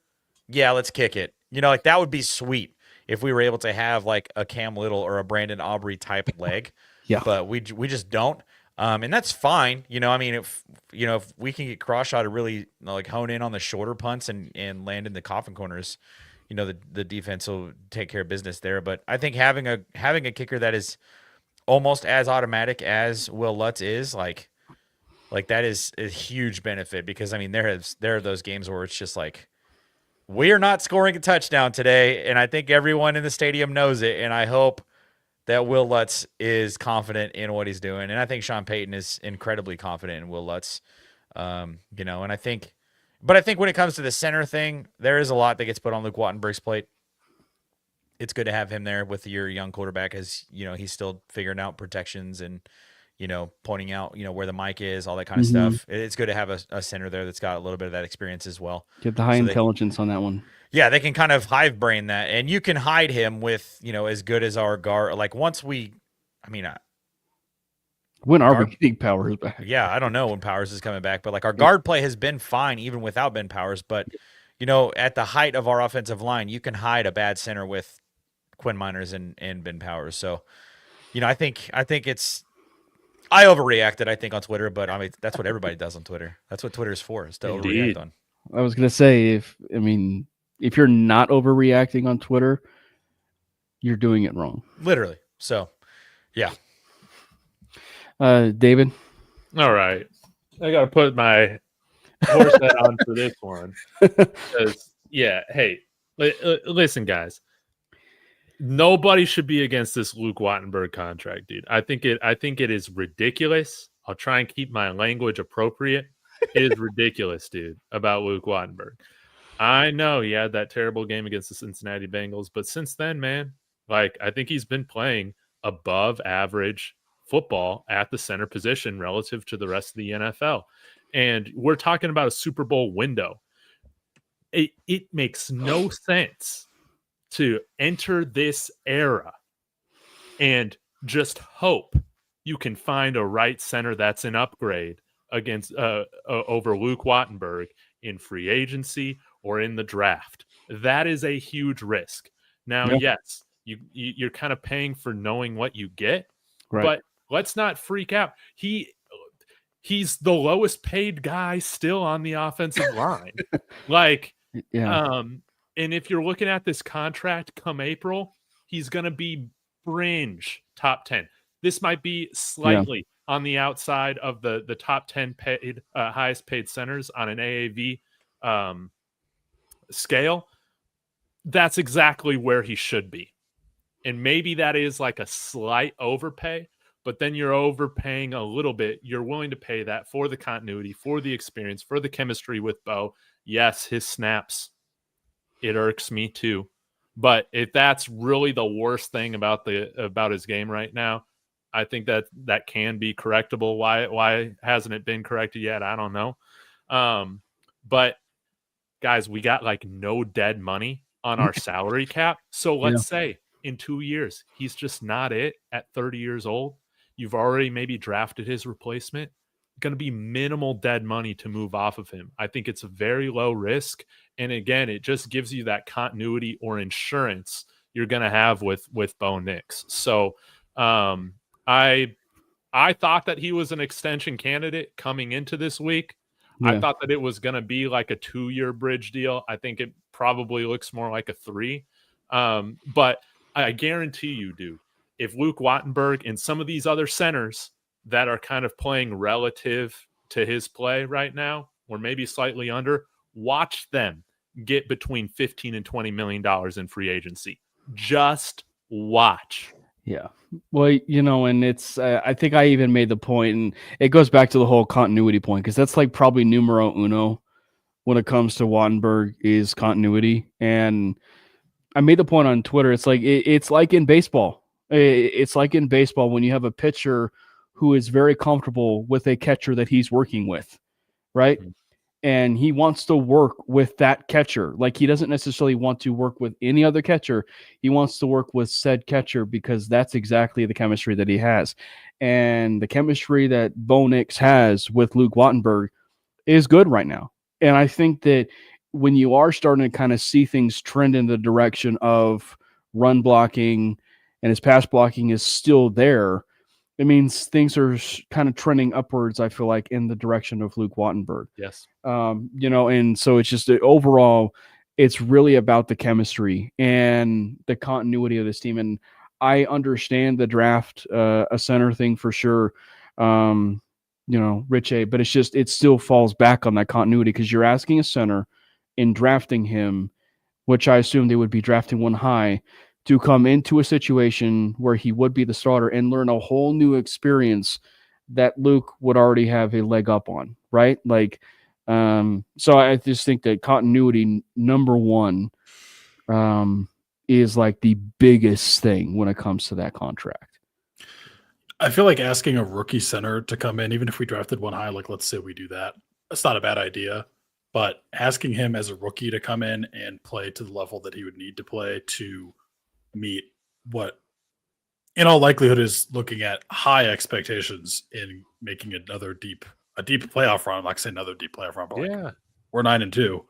Yeah, let's kick it. Like that would be sweet if we were able to have like a Cam Little or a Brandon Aubrey type leg. Yeah. But we just don't. And that's fine. If we can get Crawshaw to really like hone in on the shorter punts and land in the coffin corners, the defense will take care of business there. But I think having a kicker that is almost as automatic as Will Lutz is, like that is a huge benefit, because there are those games where it's just like, we are not scoring a touchdown today, and I think everyone in the stadium knows it, and I hope that Will Lutz is confident in what he's doing. And I think Sean Payton is incredibly confident in Will Lutz. And I think when it comes to the center thing, there is a lot that gets put on Luke Wattenberg's plate. It's good to have him there with your young quarterback, as he's still figuring out protections and, pointing out, where the mic is, all that kind of stuff. It's good to have a center there that's got a little bit of that experience as well. Get the high intelligence on that one. Yeah, they can kind of hive brain that, and you can hide him with, as good as our guard. Like once we, when are we getting Powers back? Yeah, I don't know when Powers is coming back, but like our guard play has been fine even without Ben Powers. But at the height of our offensive line, you can hide a bad center with Quinn Miners and Ben Powers. So, I think it's. I overreacted, I think, on Twitter, but that's what everybody does on Twitter. That's what Twitter's for, is to overreact on. I was gonna say, if you're not overreacting on Twitter, you're doing it wrong. Literally. So, yeah. David? All right. I got to put my horse head on for this one. Because, hey, listen, guys. Nobody should be against this Luke Wattenberg contract, dude. I think it is ridiculous. I'll try and keep my language appropriate. is ridiculous, dude, about Luke Wattenberg. I know he had that terrible game against the Cincinnati Bengals, but since then, man, like I think he's been playing above average football at the center position relative to the rest of the NFL. And we're talking about a Super Bowl window. It makes no sense to enter this era and just hope you can find a right center that's an upgrade against over Luke Wattenberg in free agency or in the draft. That is a huge risk. Now, yes, you're kind of paying for knowing what you get, but let's not freak out. He's the lowest paid guy still on the offensive line. Like, and if you're looking at this contract come April, he's going to be fringe top 10. This might be slightly on the outside of the top 10 paid highest paid centers on an AAV scale. That's exactly where he should be. And maybe that is like a slight overpay, but then you're overpaying a little bit. You're willing to pay that for the continuity, for the experience, for the chemistry with Bo. Yes, his snaps, it irks me too. But if that's really the worst thing about his game right now, I think that can be correctable. Why hasn't it been corrected yet? I don't know. But guys, we got like no dead money on our salary cap. So let's say in 2 years, he's just not it at 30 years old. You've already maybe drafted his replacement. Going to be minimal dead money to move off of him. I think it's a very low risk. And again, it just gives you that continuity or insurance you're going to have with Bo Nix. So I thought that he was an extension candidate coming into this week. I thought that it was going to be like a 2-year bridge deal. I think it probably looks more like a 3. But I guarantee you, dude, if Luke Wattenberg and some of these other centers that are kind of playing relative to his play right now, or maybe slightly under, watch them get between $15 and $20 million in free agency. Just watch. Yeah. Well, and it's, I think I even made the point, and it goes back to the whole continuity point, because that's like probably numero uno when it comes to Wattenberg is continuity. And I made the point on Twitter. It's like, it's like in baseball. It's like in baseball when you have a pitcher who is very comfortable with a catcher that he's working with, right? Mm-hmm. And he wants to work with that catcher. Like, he doesn't necessarily want to work with any other catcher. He wants to work with said catcher because that's exactly the chemistry that he has. And the chemistry that Bo Nix has with Luke Wattenberg is good right now. And I think that when you are starting to kind of see things trend in the direction of run blocking and his pass blocking is still there, it means things are kind of trending upwards, I feel like, in the direction of Luke Wattenberg. Yes. And so it's just overall, it's really about the chemistry and the continuity of this team. And I understand the draft, a center thing for sure, Rich A, but it still falls back on that continuity because you're asking a center in drafting him, which I assume they would be drafting one high, to come into a situation where he would be the starter and learn a whole new experience that Luke would already have a leg up on, right? Like, so I just think that continuity, number one, is like the biggest thing when it comes to that contract. I feel like asking a rookie center to come in, even if we drafted one high, like let's say we do that, that's not a bad idea. But asking him as a rookie to come in and play to the level that he would need to play to meet what in all likelihood is looking at high expectations in making a deep playoff run. I'm not saying another deep playoff run, but like, we're 9-2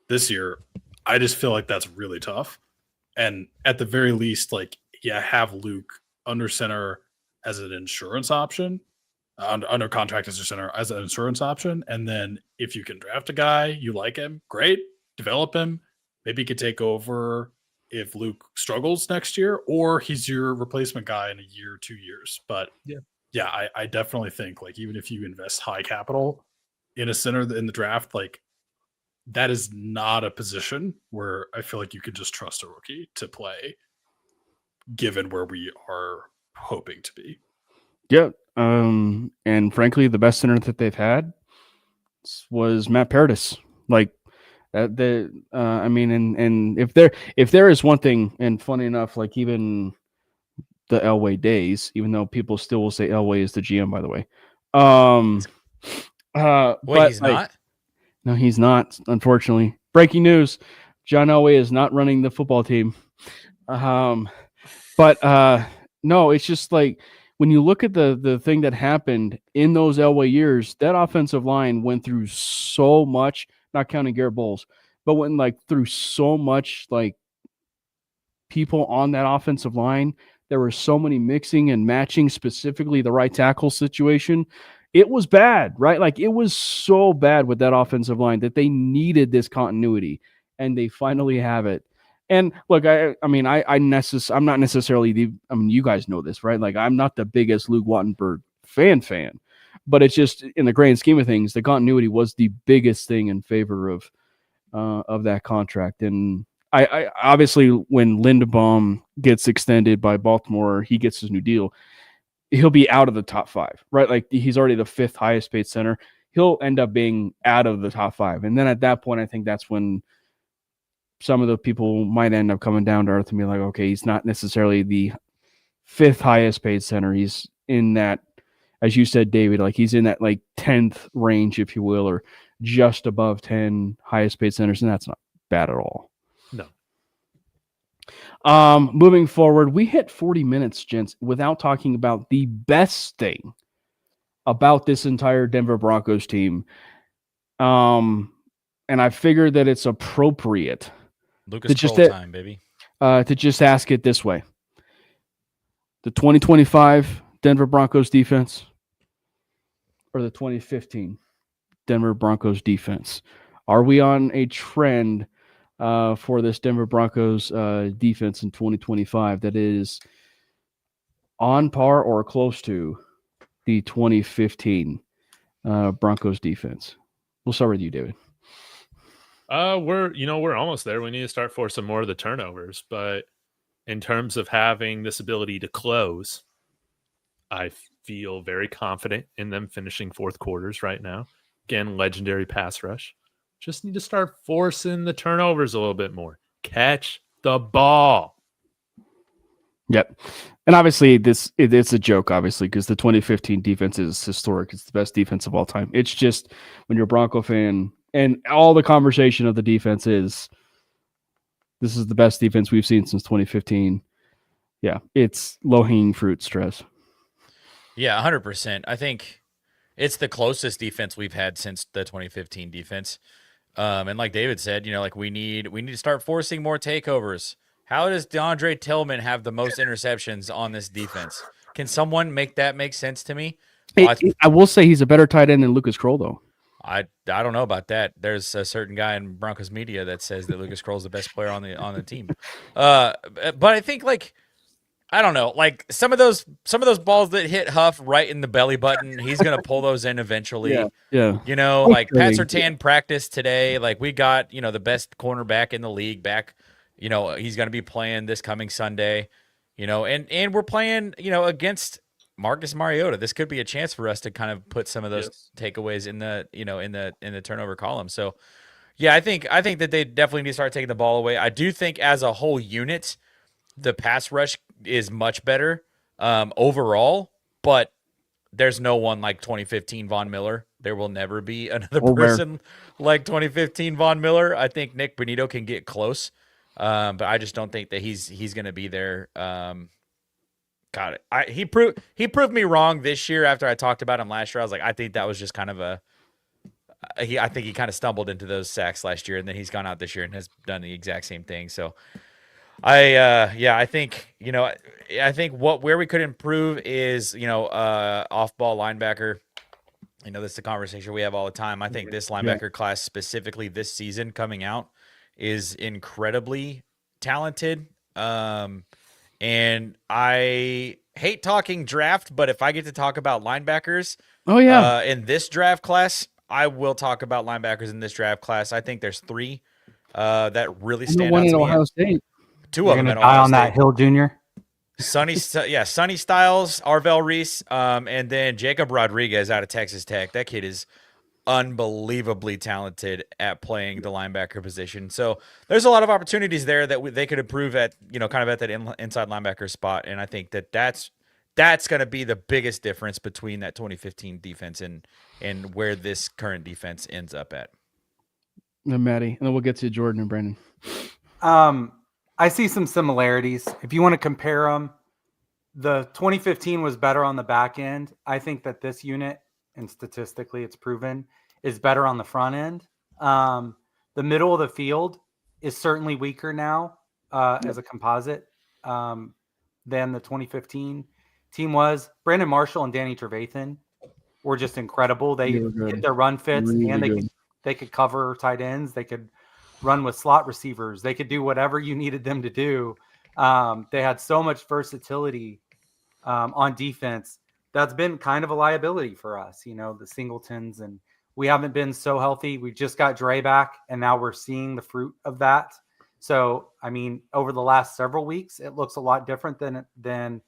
this year. I just feel like that's really tough. And at the very least, like, have Luke under center as an insurance option, under contract as a center as an insurance option. And then if you can draft a guy, you like him, great, develop him. Maybe he could take over if Luke struggles next year, or he's your replacement guy in a year, 2 years. But I definitely think, like, even if you invest high capital in a center in the draft, like, that is not a position where I feel like you can just trust a rookie to play, given where we are hoping to be. Yeah. And frankly, the best center that they've had was Matt Paradis. Like I mean, and if there is one thing, and funny enough, like even the Elway days, even though people still will say Elway is the GM, by the way. Wait, but, he's like, not? No, he's not. Unfortunately, breaking news: John Elway is not running the football team. But no, it's just like when you look at the thing that happened in those Elway years, that offensive line went through so much, not counting Garrett Bowles, but went like through so much like people on that offensive line. There were so many mixing and matching, specifically the right tackle situation. It was bad, right? Like it was so bad with that offensive line that they needed this continuity, and they finally have it. And look, I'm not necessarily you guys know this, right? Like I'm not the biggest Luke Wattenberg fan, but it's just in the grand scheme of things, the continuity was the biggest thing in favor of that contract. And I obviously when Linderbaum gets extended by Baltimore, he gets his new deal. He'll be out of the top 5, right? Like he's already the 5th highest paid center. He'll end up being out of the top 5. And then at that point, I think that's when some of the people might end up coming down to earth and be like, okay, he's not necessarily the 5th highest paid center. He's in that, as you said, David, like he's in that like 10th range, if you will, or just above 10 highest paid centers. And that's not bad at all. No. Moving forward, we hit 40 minutes, gents, without talking about the best thing about this entire Denver Broncos team. And I figured that it's appropriate Lucas Kroll time, baby. To just ask it this way. The 2025 Denver Broncos defense or the 2015 Denver Broncos defense? Are we on a trend for this Denver Broncos defense in 2025 that is on par or close to the 2015 Broncos defense? We'll start with you, David. We're almost there. We need to start forcing more of the turnovers, but in terms of having this ability to close, I feel very confident in them finishing fourth quarters right now. Again, legendary pass rush. Just need to start forcing the turnovers a little bit more. Catch the ball. Yep. And obviously it's a joke, obviously, because the 2015 defense is historic. It's the best defense of all time. It's just when you're a Bronco fan and all the conversation of the defense is this is the best defense we've seen since 2015. Yeah, it's low-hanging fruit, stress. Yeah, 100%. I think it's the closest defense we've had since the 2015 defense. And like David said, like we need to start forcing more takeovers. How does DeAndre Tillman have the most interceptions on this defense? Can someone make that make sense to me? I will say he's a better tight end than Lucas Kroll, though. I don't know about that. There's a certain guy in Broncos media that says that Lucas Kroll is the best player on the team. But I think I don't know, some of those balls that hit Huff right in the belly button, he's gonna pull those in eventually. Yeah. Pat Surtain practiced today. We got the best cornerback in the league back. He's gonna be playing this coming Sunday. And we're playing against Marcus Mariota. This could be a chance for us to kind of put some of those takeaways in the in the turnover column. So yeah, I think that they definitely need to start taking the ball away. I do think as a whole unit, the pass rush is much better overall, but there's no one like 2015 Von Miller. There will never be another person like 2015 Von Miller. I think Nick Bonito can get close, but I just don't think that he's going to be there. Got it. He proved me wrong this year after I talked about him last year. I was like, I think that was just kind of I think he kind of stumbled into those sacks last year, and then he's gone out this year and has done the exact same thing. So I think where we could improve is off ball linebacker. That's the conversation we have all the time. I think this linebacker class specifically this season coming out is incredibly talented. And I hate talking draft, but if I get to talk about linebackers, in this draft class, I will talk about linebackers in this draft class. I think there's 3 that really stand out to me. Ohio State. 2 of them at Ohio State. On that Hill Jr. Sonny Styles, Arvell Reese, and then Jacob Rodriguez out of Texas Tech. That kid is unbelievably talented at playing the linebacker position. So there's a lot of opportunities there that they could improve at, kind of at that inside linebacker spot. And I think that's going to be the biggest difference between that 2015 defense and where this current defense ends up at. And Maddie, and then we'll get to Jordan and Brandon. I see some similarities. If you want to compare them, the 2015 was better on the back end. I think that this unit, and statistically it's proven, is better on the front end. The middle of the field is certainly weaker now as a composite than the 2015 team was. Brandon Marshall and Danny Trevathan were just incredible. They hit their run fits, and they could cover tight ends. They could run with slot receivers. They could do whatever you needed them to do. They had so much versatility on defense. That's been kind of a liability for us, the Singletons, and we haven't been so healthy. We just got Dre back, and now we're seeing the fruit of that. So, I mean, over the last several weeks, it looks a lot different than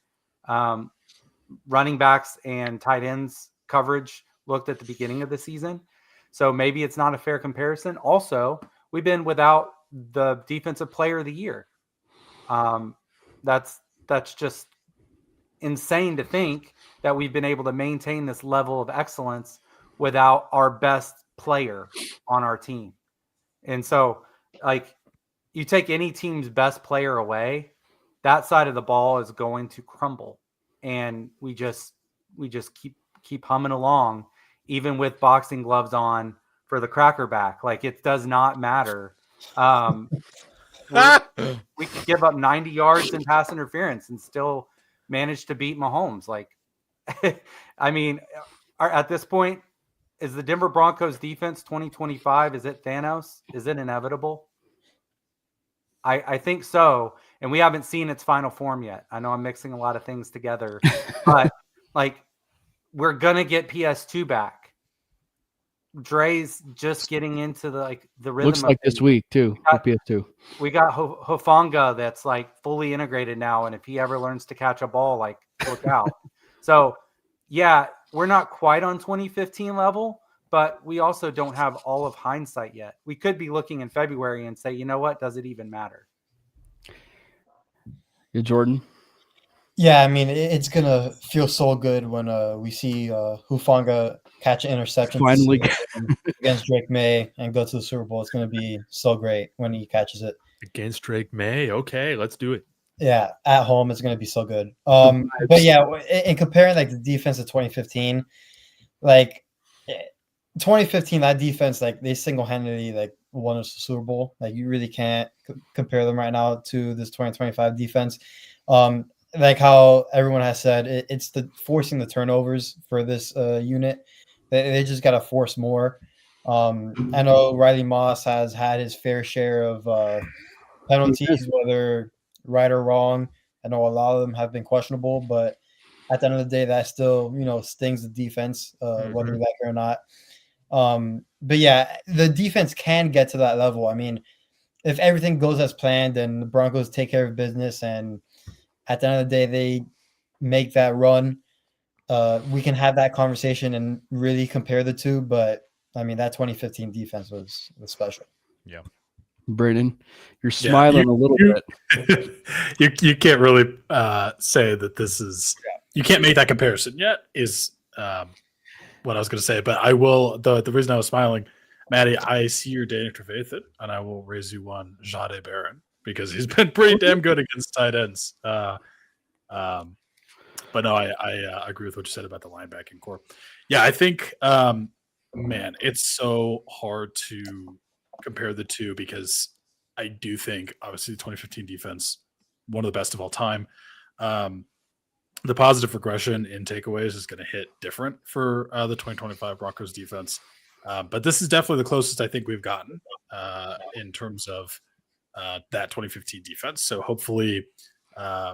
running backs and tight ends coverage looked at the beginning of the season. So maybe it's not a fair comparison. Also, we've been without the defensive player of the year. That's just insane to think that we've been able to maintain this level of excellence without our best player on our team. And so, like, you take any team's best player away, that side of the ball is going to crumble. And we just keep humming along, even with boxing gloves on for the cracker back. Like, it does not matter. We could give up 90 yards in pass interference and still manage to beat Mahomes. Like, I mean, at this point, is the Denver Broncos defense 2025? Is it Thanos? Is it inevitable? I think so. And we haven't seen its final form yet. I know I'm mixing a lot of things together, but like, we're going to get PS2 back. Dre's just getting into the rhythm. Looks like this week too. PS2. We got Hufanga that's like fully integrated now, and if he ever learns to catch a ball, like, look out. So yeah, we're not quite on 2015 level, but we also don't have all of hindsight yet. We could be looking in February and say, you know what, does it even matter? Yeah, Jordan. Yeah, I mean, it's gonna feel so good when we see Hufanga catch an interception Finally against Drake May and go to the Super Bowl. It's gonna be so great when he catches it against Drake May. Okay, let's do it. Yeah, at home it's gonna be so good. But yeah, in comparing like the defense of 2015, like 2015, that defense, like, they single-handedly like won us the Super Bowl. Like, you really can't compare them right now to this 2025 defense. Like how everyone has said, it's the forcing the turnovers for this unit. They just got to force more. I know Riley Moss has had his fair share of penalties, whether right or wrong. I know a lot of them have been questionable, but at the end of the day, that still, stings the defense, whether you like it or not. But yeah, the defense can get to that level. I mean, if everything goes as planned and the Broncos take care of business, and at the end of the day, they make that run, we can have that conversation and really compare the two. But I mean, that 2015 defense was special. Yeah. Brandon, you're smiling a little bit. You can't really say that this is. You can't make that comparison yet. Is what I was going to say, but I will. The reason I was smiling, Maddie, I see your Danny Trevathan, and I will raise you one Jade Barron, because he's been pretty damn good against tight ends. But no, I agree with what you said about the linebacking core. Yeah, I think, man, it's so hard to compare the two, because I do think, obviously, the 2015 defense, one of the best of all time. The positive regression in takeaways is going to hit different for the 2025 Broncos defense. But this is definitely the closest I think we've gotten in terms of that 2015 defense. So hopefully,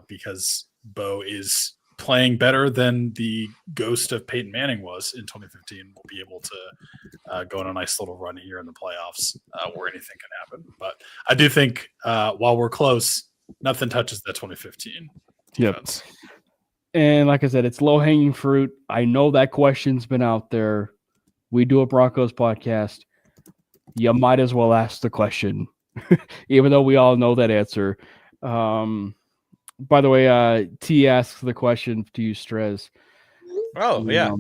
because Bo is playing better than the ghost of Peyton Manning was in 2015, we'll be able to go on a nice little run here in the playoffs where anything can happen. But I do think while we're close, nothing touches that 2015 defense. Yep. And like I said, it's low-hanging fruit. I know that question's been out there. we do a Broncos podcast, you might as well ask the question, even though we all know that answer. By the way, T asks the question to you, Strez. Oh, yeah.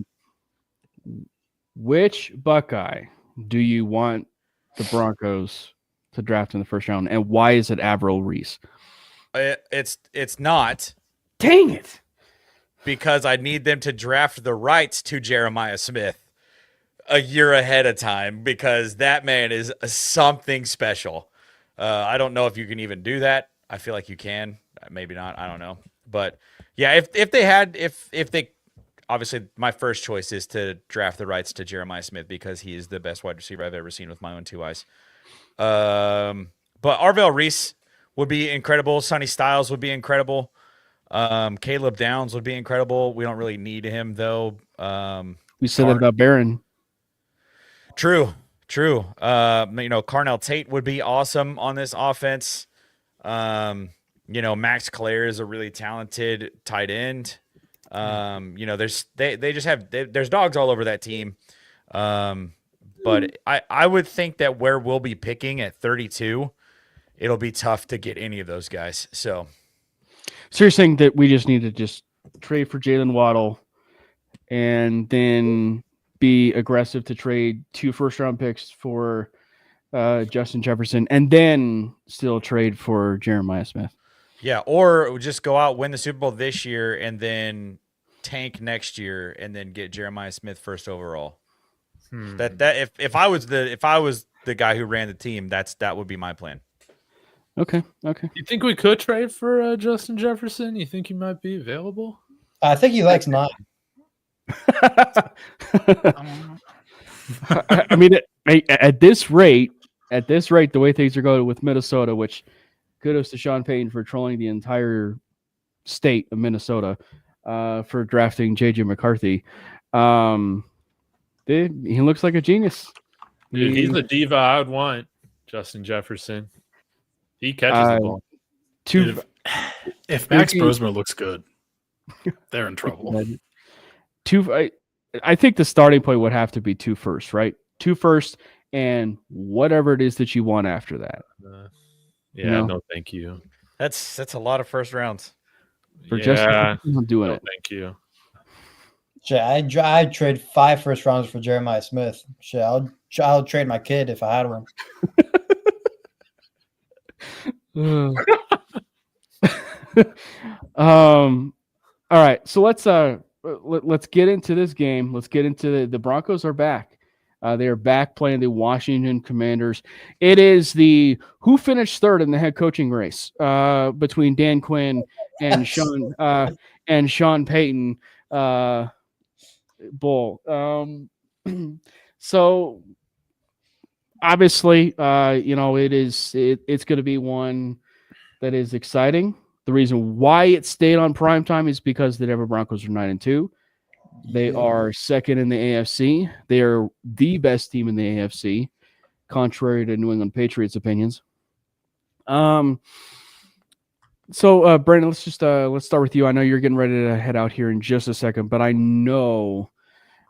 Which Buckeye do you want the Broncos to draft in the first round, and why is it Avril Reese? It's not. Dang it. Because I need them to draft the rights to Jeremiah Smith a year ahead of time, because that man is something special. I don't know if you can even do that. I feel like you can. Maybe not. I don't know. But yeah, if they obviously my first choice is to draft the rights to Jeremiah Smith because he is the best wide receiver I've ever seen with my own two eyes. But Arvell Reese would be incredible. Sonny Styles would be incredible. Caleb Downs would be incredible. We don't really need him though. We said that about Barron. True. Carnell Tate would be awesome on this offense. Max Clare is a really talented tight end. There's dogs all over that team. But I would think that where we'll be picking at 32, it'll be tough to get any of those guys. So you're saying that we just need to just trade for Jalen Waddle and then be aggressive to trade 2 first-round picks for Justin Jefferson and then still trade for Jeremiah Smith. Yeah, or just go out, win the Super Bowl this year, and then tank next year, and then get Jeremiah Smith first overall. That if I was the guy who ran the team, that would be my plan. Okay. You think we could trade for Justin Jefferson? You think he might be available? I think he likes 9. I mean, at this rate, the way things are going with Minnesota, which kudos to Sean Payton for trolling the entire state of Minnesota for drafting J.J. McCarthy. He looks like a genius. Dude, he's the diva I would want, Justin Jefferson. He catches the ball. If Max Brosmer looks good, they're in trouble. I think the starting point would have to be 2 firsts, right? 2 firsts and whatever it is that you want after that. No, thank you. That's a lot of first rounds. I'm doing it. Thank you. Shit, I'd trade 5 first rounds for Jeremiah Smith. Shit, I'll trade my kid if I had one. All right, so let's get into this game. Let's get into the Broncos are back. They are back playing the Washington Commanders. It is the who finished third in the head coaching race between Dan Quinn and Sean Payton Bull. So obviously, it's going to be one that is exciting. The reason why it stayed on primetime is because the Denver Broncos are 9-2. They are second in the AFC. They are the best team in the AFC, contrary to New England Patriots opinions. So Brandon, let's start with you. I know you're getting ready to head out here in just a second, but I know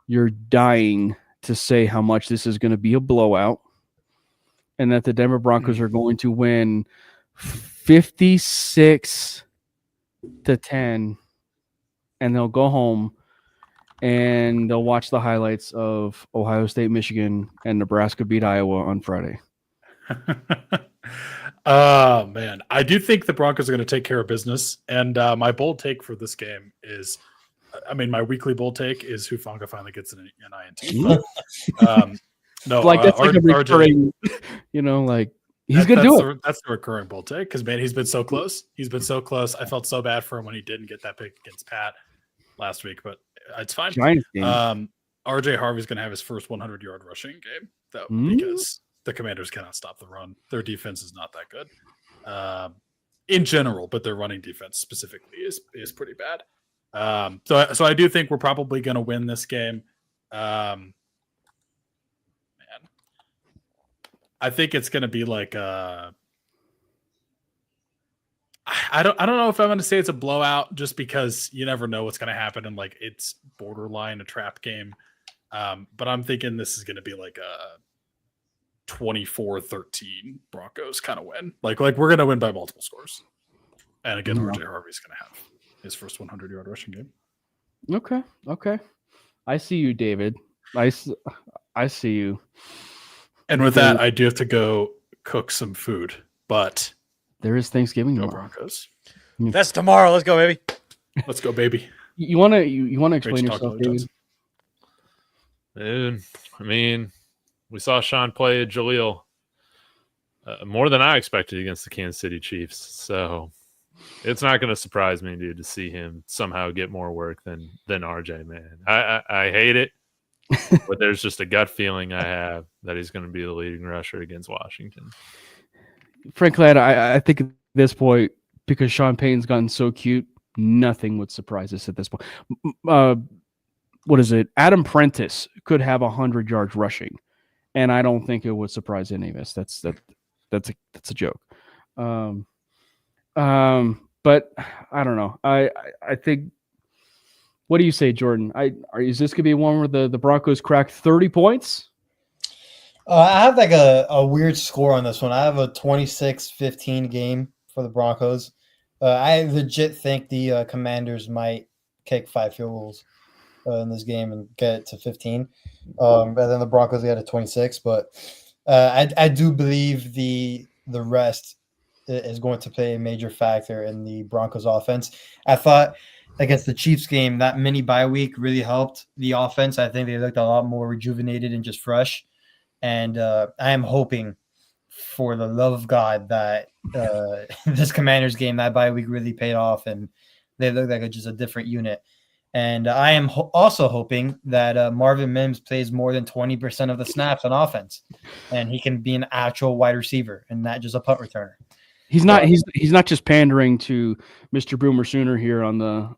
you're dying to say how much this is going to be a blowout and that the Denver Broncos are going to win 56-10, and they'll go home and they'll watch the highlights of Ohio State, Michigan, and Nebraska beat Iowa on Friday. Oh, man. I do think the Broncos are going to take care of business. And my bold take for this game is, my weekly bold take is Hufanga finally gets an INT. No, like that's like a recurring, he's going to do it. That's the recurring bold take because, man, he's been so close. I felt so bad for him when he didn't get that pick against Pat last week, but it's fine. RJ Harvey's going to have his first 100-yard rushing game, though, because the Commanders cannot stop the run. Their defense is not that good in general, but their running defense specifically is pretty bad. So I do think we're probably going to win this game. Man, I think it's going to be like I don't know if I'm going to say it's a blowout just because you never know what's going to happen and it's borderline a trap game. But I'm thinking this is going to be like a 24-13 Broncos kind of win. Like we're going to win by multiple scores. And again, RJ Harvey's going to have his first 100-yard rushing game. Okay. I see you, David. I see you. And with that, I do have to go cook some food. But there is Thanksgiving go tomorrow. Broncos. That's tomorrow. Let's go, baby. Let's go, baby. You want to explain yourself, David? Dude, I mean, we saw Sean play Jaleel more than I expected against the Kansas City Chiefs. So it's not going to surprise me, dude, to see him somehow get more work than RJ, man. I hate it, but there's just a gut feeling I have that he's going to be the leading rusher against Washington. Frankly, I think at this point, because Sean Payton's gotten so cute, nothing would surprise us at this point. What is it? Adam Prentice could have 100 yards rushing, and I don't think it would surprise any of us. That's a joke. But I don't know. I think. What do you say, Jordan? Is this gonna be one where the Broncos crack 30 points? I have like a weird score on this one. I have a 26-15 game for the Broncos. I legit think the Commanders might kick 5 field goals in this game and get it to 15. And then the Broncos get a 26. But I do believe the rest is going to play a major factor in the Broncos offense. I thought against the Chiefs game, that mini bye week really helped the offense. I think they looked a lot more rejuvenated and just fresh. And I am hoping, for the love of God, that this Commanders game, that bye week really paid off and they look like just a different unit. And I am also hoping that Marvin Mims plays more than 20% of the snaps on offense, and he can be an actual wide receiver and not just a punt returner. He's not. He's not just pandering to Mr. Boomer Sooner here on the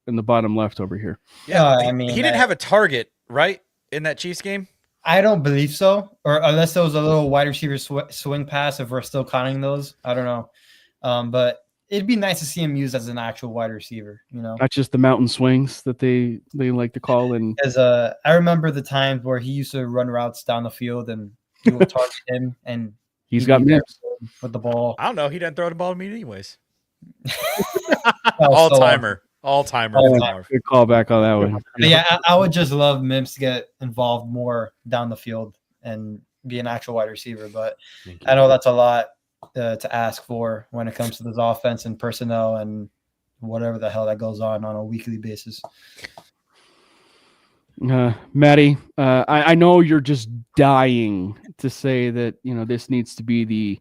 in the bottom left over here. Yeah, I mean, he didn't have a target, right, in that Chiefs game? I don't believe so, or unless there was a little wide receiver swing pass, if we're still counting those. I don't know. But it'd be nice to see him used as an actual wide receiver, you know? Not just the mountain swings that they like to call. And As I remember the times where he used to run routes down the field and you would target him, and he's got Mims with the ball. I don't know. He didn't throw the ball to me anyways. Oh, All so- timer. good call back on that one. But yeah, I would just love Mims to get involved more down the field and be an actual wide receiver. But I know that's a lot to ask for when it comes to this offense and personnel and whatever the hell that goes on a weekly basis. Maddie, I know you're just dying to say that, you know, this needs to be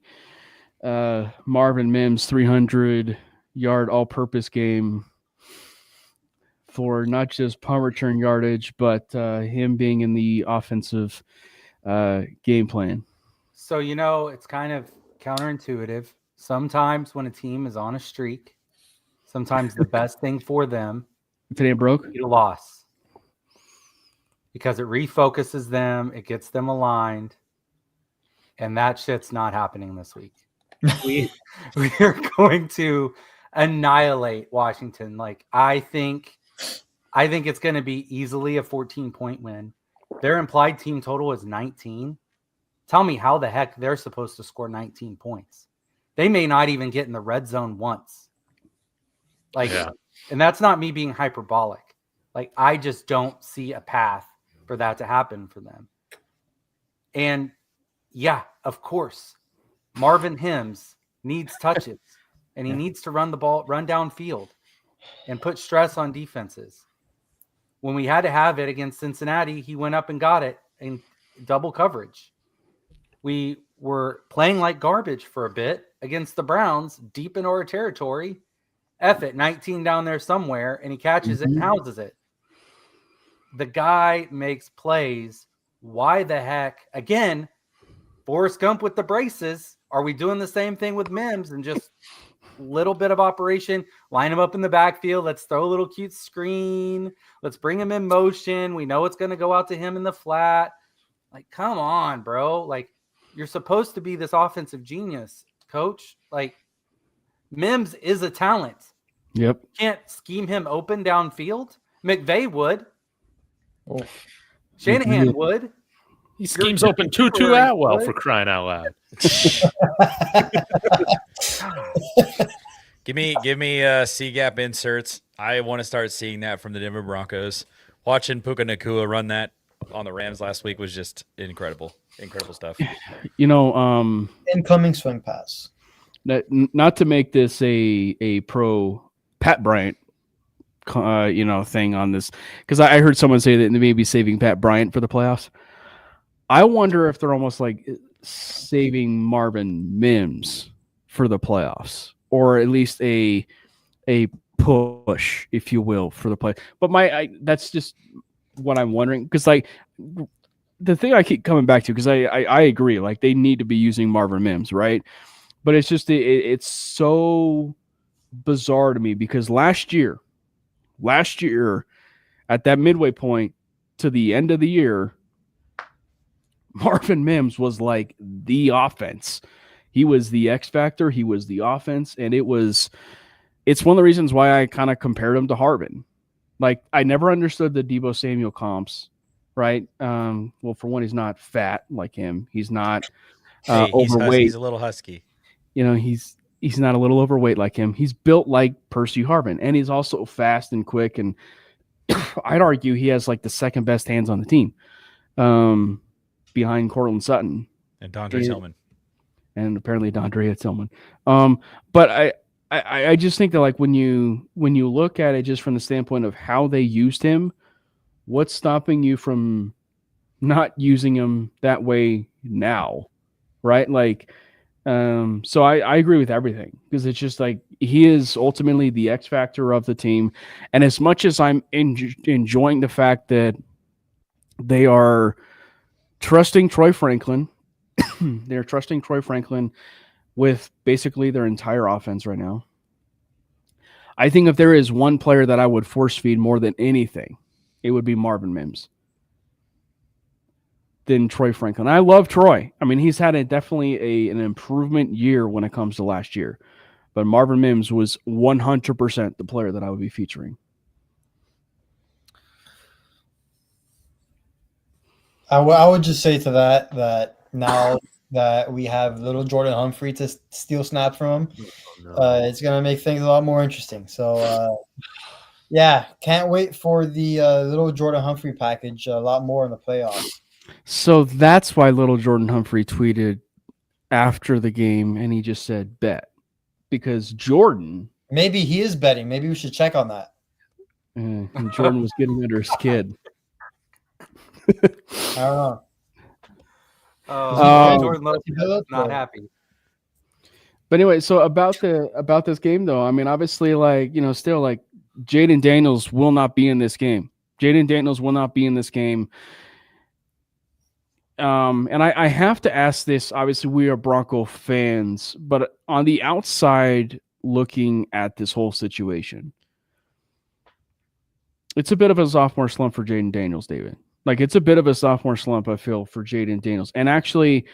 the Marvin Mims 300-yard all-purpose game for not just punt return yardage, but him being in the offensive game plan. So, you know, it's kind of counterintuitive. Sometimes when a team is on a streak, sometimes the best thing for them If it ain't broke, is a loss. Because it refocuses them, it gets them aligned, and that shit's not happening this week. we are going to annihilate Washington. Like, I think it's going to be easily a 14-point win. Their implied team total is 19. Tell me how the heck they're supposed to score 19 points. They may not even get in the red zone once. Like, yeah. And that's not me being hyperbolic. Like, I just don't see a path for that to happen for them. And yeah, of course, Marvin Mims needs touches, and he needs to run the ball, run downfield, and put stress on defenses. When we had to have it against Cincinnati, he went up and got it in double coverage. We were playing like garbage for a bit against the Browns, deep in our territory. F it, 19 down there somewhere, and he catches it and houses it. The guy makes plays. Why the heck? Again, Forrest Gump with the braces. Are we doing the same thing with Mims and just a little bit of operation? Line him up in the backfield. Let's throw a little cute screen. Let's bring him in motion. We know it's going to go out to him in the flat. Like, come on, bro. Like, you're supposed to be this offensive genius, coach. Like, Mims is a talent. Yep. You can't scheme him open downfield. McVay would. Oh. Shanahan would. He schemes open Tutu Atwell for crying out loud. Give me C gap inserts. I want to start seeing that from the Denver Broncos. Watching Puka Nacua run that on the Rams last week was just incredible. Incredible stuff. You know, Incoming swing pass. not to make this a pro Pat Bryant thing on this, because I heard someone say that they may be saving Pat Bryant for the playoffs. I wonder if they're almost like saving Marvin Mims for the playoffs, or at least a push, if you will, for the play. But that's just what I'm wondering, because like the thing I keep coming back to, because I agree, like they need to be using Marvin Mims, right? But it's just it's so bizarre to me, because last year at that midway point to the end of the year, Marvin Mims was like the offense. He was the X factor. He was the offense. And it's one of the reasons why I kind of compared him to Harbin. Like, I never understood the Deebo Samuel comps, right? Well, for one, he's not fat like him. He's not overweight. He's a little husky. You know, he's not a little overweight like him. He's built like Percy Harvin, and he's also fast and quick. And I'd argue he has like the second best hands on the team, behind Cortland Sutton and Dondre Tillman, and apparently Dondre Tillman. But I just think that, like, when you look at it just from the standpoint of how they used him, what's stopping you from not using him that way now, right? Like, so I agree with everything, because it's just like he is ultimately the X factor of the team. And as much as I'm enjoying the fact that they are trusting Troy Franklin, they're trusting Troy Franklin with basically their entire offense right now. I think if there is one player that I would force feed more than anything, it would be Marvin Mims than Troy Franklin. I love Troy. I mean, he's had definitely an improvement year when it comes to last year. But Marvin Mims was 100% the player that I would be featuring. I would just say to that now that we have little Jordan Humphrey to steal snaps from him, it's going to make things a lot more interesting. So, yeah, can't wait for the little Jordan Humphrey package a lot more in the playoffs. So that's why little Jordan Humphrey tweeted after the game, and he just said, bet. Because Jordan... Maybe he is betting. Maybe we should check on that. And Jordan was getting under his kid. I don't know. Jordan Love not happy. But anyway, so about this game, though, I mean, obviously, like, you know, still, like, Jaden Daniels will not be in this game. And I have to ask this. Obviously, we are Bronco fans, but on the outside looking at this whole situation, it's a bit of a sophomore slump for Jaden Daniels, David. Like, it's a bit of a sophomore slump, I feel, for Jaden Daniels. And actually,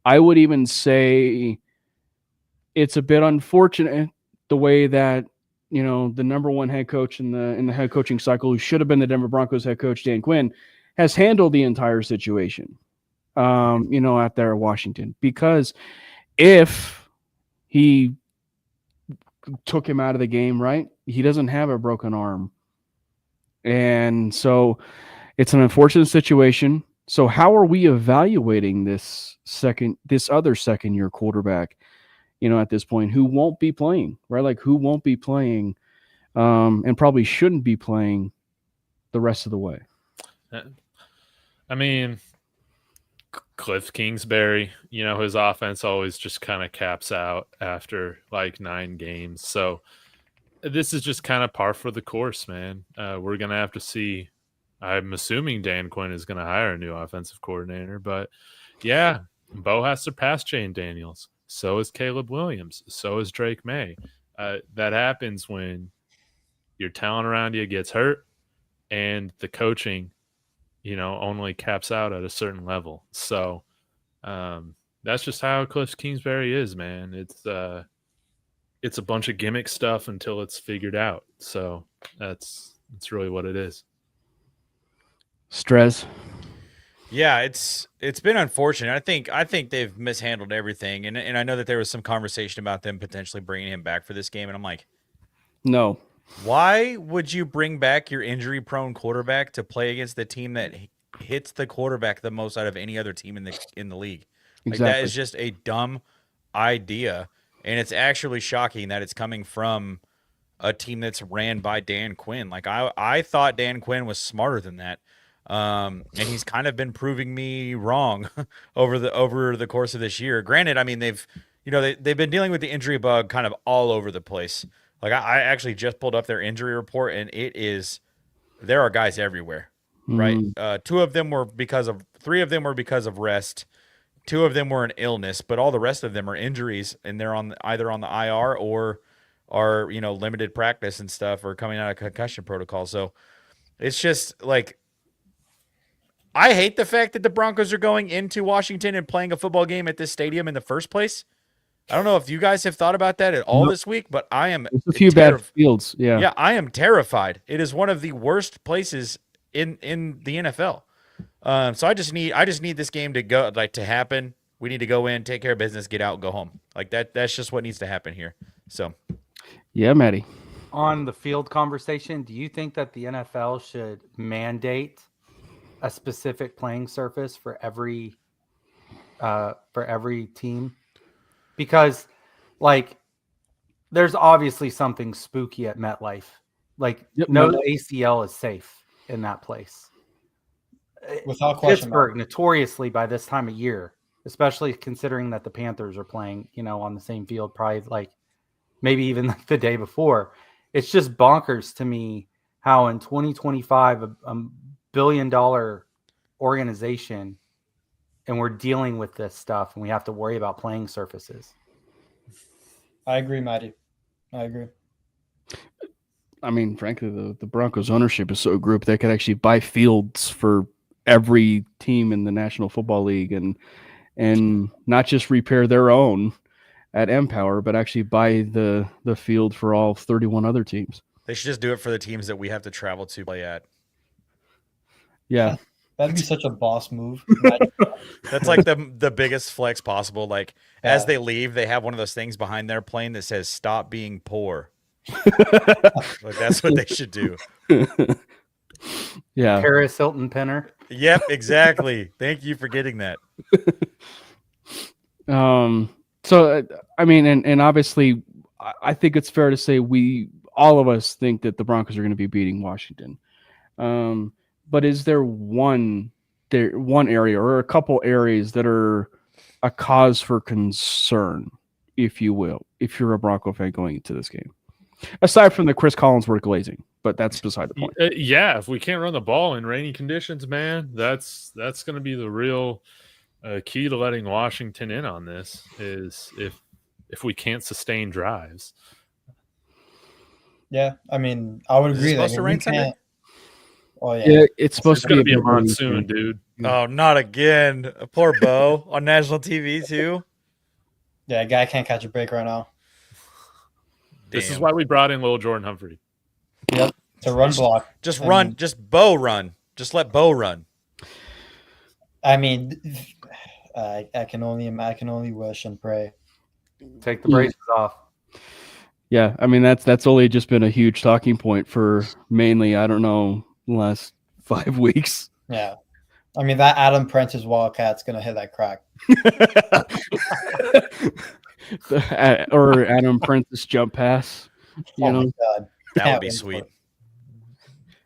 I would even say it's a bit unfortunate the way that, you know, the number one head coach in the head coaching cycle, who should have been the Denver Broncos head coach, Dan Quinn, has handled the entire situation, you know, out there in Washington. Because if he took him out of the game, right, he doesn't have a broken arm. And so it's an unfortunate situation. So how are we evaluating this other second-year quarterback, you know, at this point, who won't be playing, right? Like, who won't be playing and probably shouldn't be playing the rest of the way? I mean, Cliff Kingsbury, you know, his offense always just kind of caps out after like 9 games. So this is just kind of par for the course, man. We're going to have to see. I'm assuming Dan Quinn is going to hire a new offensive coordinator. But, yeah, Bo has surpassed Jane Daniels. So is Caleb Williams. So is Drake May. That happens when your talent around you gets hurt and the coaching, you know, only caps out at a certain level. So that's just how Cliff Kingsbury is, man. It's a bunch of gimmick stuff until it's figured out. So that's really what it is. Stress. Yeah, it's been unfortunate. I think they've mishandled everything, and I know that there was some conversation about them potentially bringing him back for this game, and I'm like, No. why would you bring back your injury-prone quarterback to play against the team that hits the quarterback the most out of any other team in the league? Like that Exactly. is just a dumb idea, and it's actually shocking that it's coming from a team that's ran by Dan Quinn. Like I thought Dan Quinn was smarter than that. And he's kind of been proving me wrong over the course of this year. Granted, I mean they've been dealing with the injury bug kind of all over the place. Like I actually just pulled up their injury report, and there are guys everywhere, right? Mhm. 3 of them were because of rest. 2 of them were an illness, but all the rest of them are injuries, and they're either on the IR or are limited practice and stuff, or coming out of concussion protocol. So it's just like, I hate the fact that the Broncos are going into Washington and playing a football game at this stadium in the first place. I don't know if you guys have thought about that at all this week, but I am. There's a few bad fields. Yeah. Yeah, I am terrified. It is one of the worst places in the NFL. So I just need this game to happen. We need to go in, take care of business, get out, go home. Like that. That's just what needs to happen here. So. Yeah, Maddie. On the field conversation, do you think that the NFL should mandate a specific playing surface for every team? Because like there's obviously something spooky at MetLife. Like no ACL is safe in that place. Without question. Pittsburgh notoriously by this time of year, especially considering that the Panthers are playing, on the same field, probably like maybe even like the day before. It's just bonkers to me how in 2025, a $1 billion organization, and we're dealing with this stuff and we have to worry about playing surfaces. I agree, Maddie. I agree. I mean, frankly, the Broncos ownership is so grouped they could actually buy fields for every team in the National Football League and not just repair their own at Empower, but actually buy the field for all 31 other teams. They should just do it for the teams that we have to travel to play at. Yeah. That'd be such a boss move. That's like the biggest flex possible. Like as they leave, they have one of those things behind their plane that says "Stop being poor." Like that's what they should do. Yeah. Paris Hilton Penner. Yep, exactly. Thank you for getting that. So I mean, and obviously, I think it's fair to say all of us think that the Broncos are going to be beating Washington. But is there one area or a couple areas that are a cause for concern, if you will, if you're a Bronco fan going into this game? Aside from the Chris Collinsworth glazing, but that's beside the point. Yeah, if we can't run the ball in rainy conditions, man, that's going to be the real key to letting Washington in on this, is if we can't sustain drives. Yeah, I mean, I would agree. Is it supposed to rain Sunday? Oh yeah, it's supposed to be a monsoon, dude. Oh, not again! Poor Bo on national TV too. Yeah, guy can't catch a break right now. This is why we brought in Lil Jordan Humphrey. Yep, to run block. Just run. Just Bo run. Just let Bo run. I mean, I can only wish and pray. Take the braces off. Yeah, I mean that's only just been a huge talking point for mainly, I don't know, the last 5 weeks. Yeah, I mean that Adam Prentice Wildcat's gonna hit that crack. Or Adam Prentice jump pass. You know, my God. That would be sweet.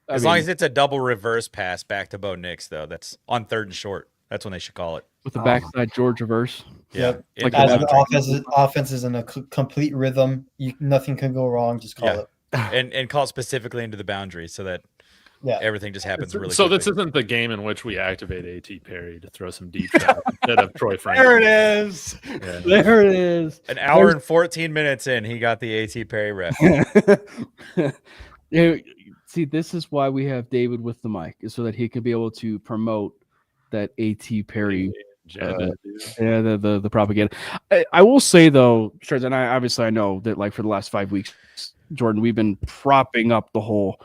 As long as it's a double reverse pass back to Bo Nix, though, that's on 3rd and short. That's when they should call it. With the backside George reverse. Yeah. Like As the offense is in a complete rhythm, nothing can go wrong. Just call it. And call it specifically into the boundary so that everything just happens really So quickly. this isn't the game in which we activate A.T. Perry to throw some deep shots instead of Troy Franklin. There it is. Yeah. There it is. An hour and 14 minutes in, he got the A.T. Perry ref. Yeah, see, this is why we have David with the mic, is so that he can be able to promote that A.T. Perry. The propaganda. I will say though, Shards, and I know that like for the last 5 weeks, Jordan, we've been propping up the whole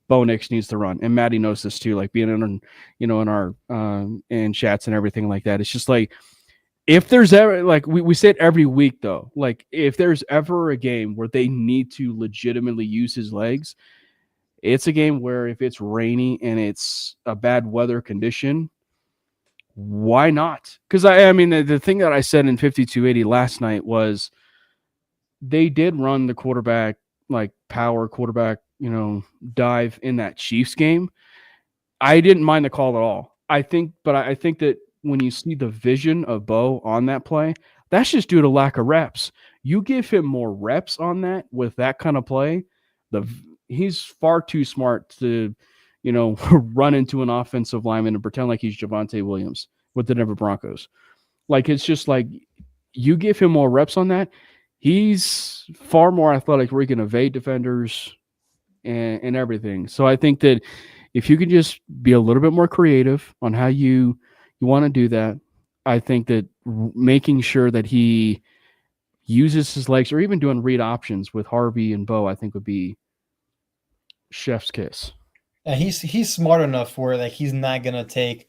Bo Nix needs to run, and Maddie knows this too. Like being in, in our in chats and everything like that. It's just like if there's ever like we say it every week though. Like if there's ever a game where they need to legitimately use his legs, it's a game where if it's rainy and it's a bad weather condition, why not? Because I mean the thing that I said in 5280 last night was they did run the quarterback like power quarterback dive in that Chiefs game. I didn't mind the call at all. I think that when you see the vision of Bo on that play, that's just due to lack of reps. You give him more reps on that with that kind of play, he's far too smart to, run into an offensive lineman and pretend like he's Javonte Williams with the Denver Broncos. Like, it's just like you give him more reps on that, he's far more athletic where he can evade defenders and everything. So I think that if you can just be a little bit more creative on how you want to do that, I think that making sure that he uses his legs or even doing read options with Harvey and Bo, I think would be chef's kiss. And he's smart enough where like he's not gonna take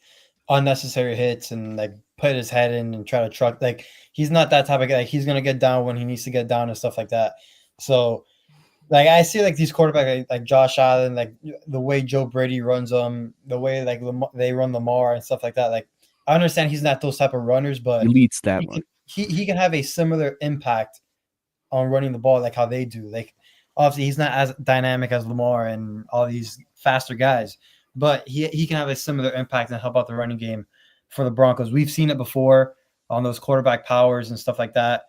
unnecessary hits and like put his head in and try to truck. Like he's not that type of guy. Like, he's gonna get down when he needs to get down and stuff like that. So like I see like these quarterbacks like Josh Allen, like the way Joe Brady runs them, the way like they run Lamar and stuff like that. Like I understand he's not those type of runners, but He leads that one. He can have a similar impact on running the ball like how they do. Like obviously he's not as dynamic as Lamar and all these faster guys, but he can have a similar impact and help out the running game for the Broncos. We've seen it before on those quarterback powers and stuff like that.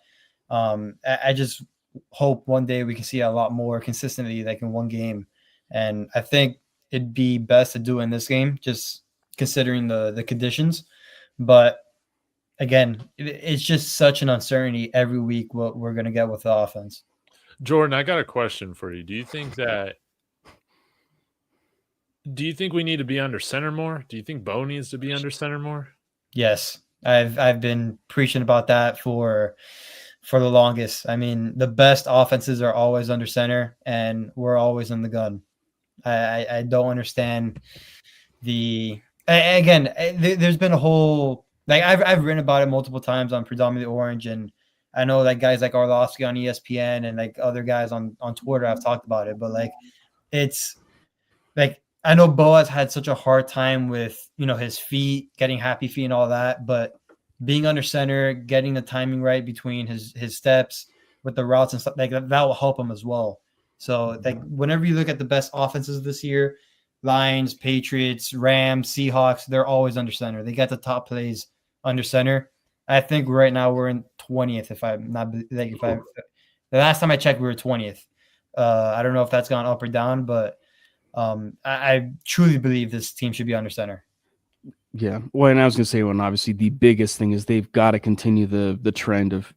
I just hope one day we can see a lot more consistently, like in one game. And I think it'd be best to do in this game, just considering the conditions. But again, it's just such an uncertainty every week what we're going to get with the offense. Jordan, I got a question for you. Do you think we need to be under center more? Do you think Bo needs to be under center more? Yes. I've been preaching about that for the longest. I mean, the best offenses are always under center, and we're always in the gun. I don't understand there's been a whole like I've written about it multiple times on Predominantly Orange, and I know that guys like Arlovsky on ESPN and like other guys on Twitter have talked about it, but like it's like I know Boaz had such a hard time with his feet, getting happy feet and all that, but being under center, getting the timing right between his steps with the routes and stuff like that will help him as well. So like whenever you look at the best offenses this year, Lions, Patriots, Rams, Seahawks, they're always under center. They got the top plays under center. I think right now we're in 20th. The last time I checked, we were 20th. I don't know if that's gone up or down, but I truly believe this team should be under center. Yeah. Well, and I was going to say, obviously the biggest thing is they've got to continue the trend of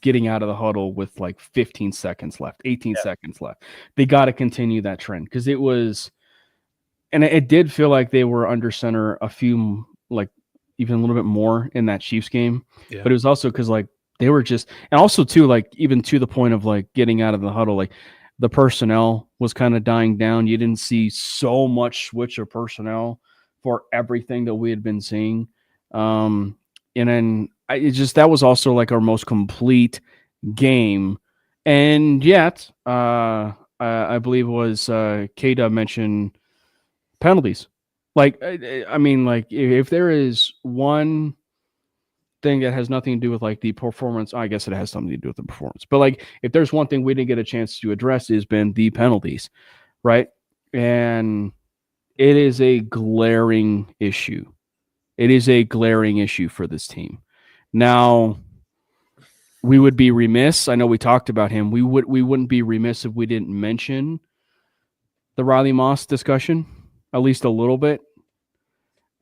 getting out of the huddle with like 15 seconds left, 18 seconds left. They got to continue that trend because it was, and it did feel like they were under center a few, like even a little bit more in that Chiefs game. Yeah. But it was also because like they were just, and also too, like even to the point of like getting out of the huddle, like the personnel was kind of dying down. You didn't see so much switch of personnel for everything that we had been seeing. And then that was also like our most complete game. And yet, I believe it was K-Dub mentioned penalties. Like, I mean, like if there is one thing that has nothing to do with like the performance, I guess it has something to do with the performance. But like, if there's one thing we didn't get a chance to address, has been the penalties, right? And it is a glaring issue. It is a glaring issue for this team. Now, we would be remiss. I know we talked about him. We wouldn't be remiss if we didn't mention the Riley Moss discussion, at least a little bit,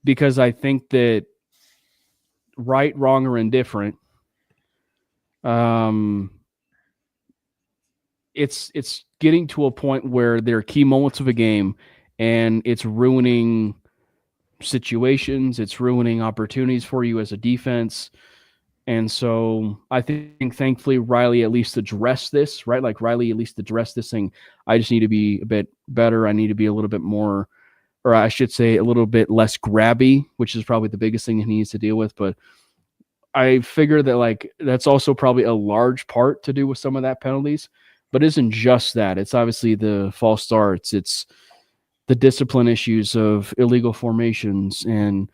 because I think that right, wrong, or indifferent, it's getting to a point where there are key moments of a game, and it's ruining situations. It's ruining opportunities for you as a defense. And so I think thankfully Riley at least addressed this, right? Like Riley at least addressed this thing. I just need to be a bit better. I need to be a little bit more, or I should say a little bit less grabby, which is probably the biggest thing that he needs to deal with. But I figure that like that's also probably a large part to do with some of that penalties, but it isn't just that. It's obviously the false starts. It's the discipline issues of illegal formations and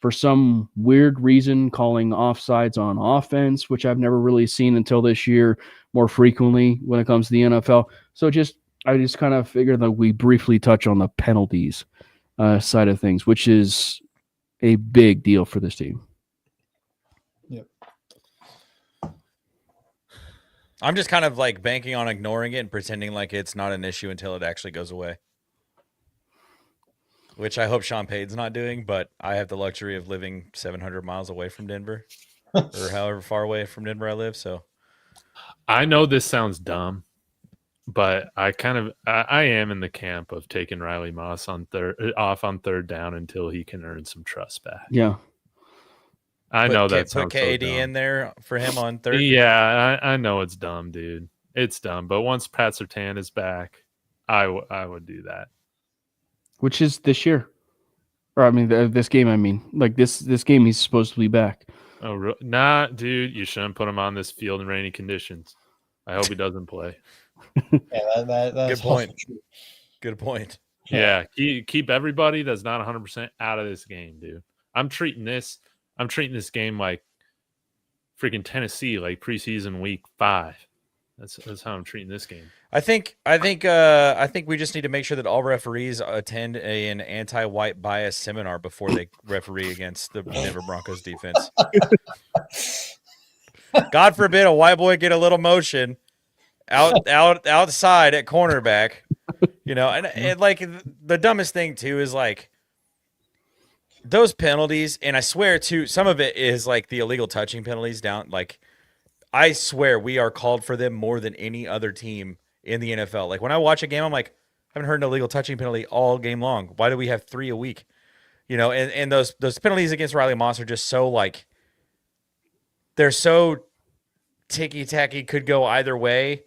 for some weird reason calling offsides on offense, which I've never really seen until this year more frequently when it comes to the NFL. So I just kind of figured that we briefly touch on the penalties side of things, which is a big deal for this team. Yep. I'm just kind of like banking on ignoring it and pretending like it's not an issue until it actually goes away. Which I hope Sean Payton's not doing, but I have the luxury of living 700 miles away from Denver or however far away from Denver I live. So I know this sounds dumb, but I am in the camp of taking Riley Moss off on third down until he can earn some trust back. Yeah. I know that put sounds KD so dumb. in there for him on third. Yeah, I know it's dumb, dude. It's dumb. But once Pat Surtain is back, I would do that. Which is this year. Or I mean, this game, Like this game, he's supposed to be back. Oh, nah, dude, you shouldn't put him on this field in rainy conditions. I hope he doesn't play. Yeah, that's Good point. Good point. Yeah, keep everybody that's not 100% out of this game, dude. I'm treating this game like freaking Tennessee, like preseason week 5. That's how I'm treating this game. I think we just need to make sure that all referees attend an anti-white bias seminar before they referee against the Denver Broncos defense. God forbid a white boy get a little motion outside at cornerback, and like the dumbest thing too is like those penalties, and I swear too, some of it is like the illegal touching penalties down. Like I swear we are called for them more than any other team in the NFL. Like when I watch a game, I'm like, I haven't heard an illegal touching penalty all game long. Why do we have 3 a week? And those penalties against Riley Moss are just so like they're so ticky-tacky, could go either way,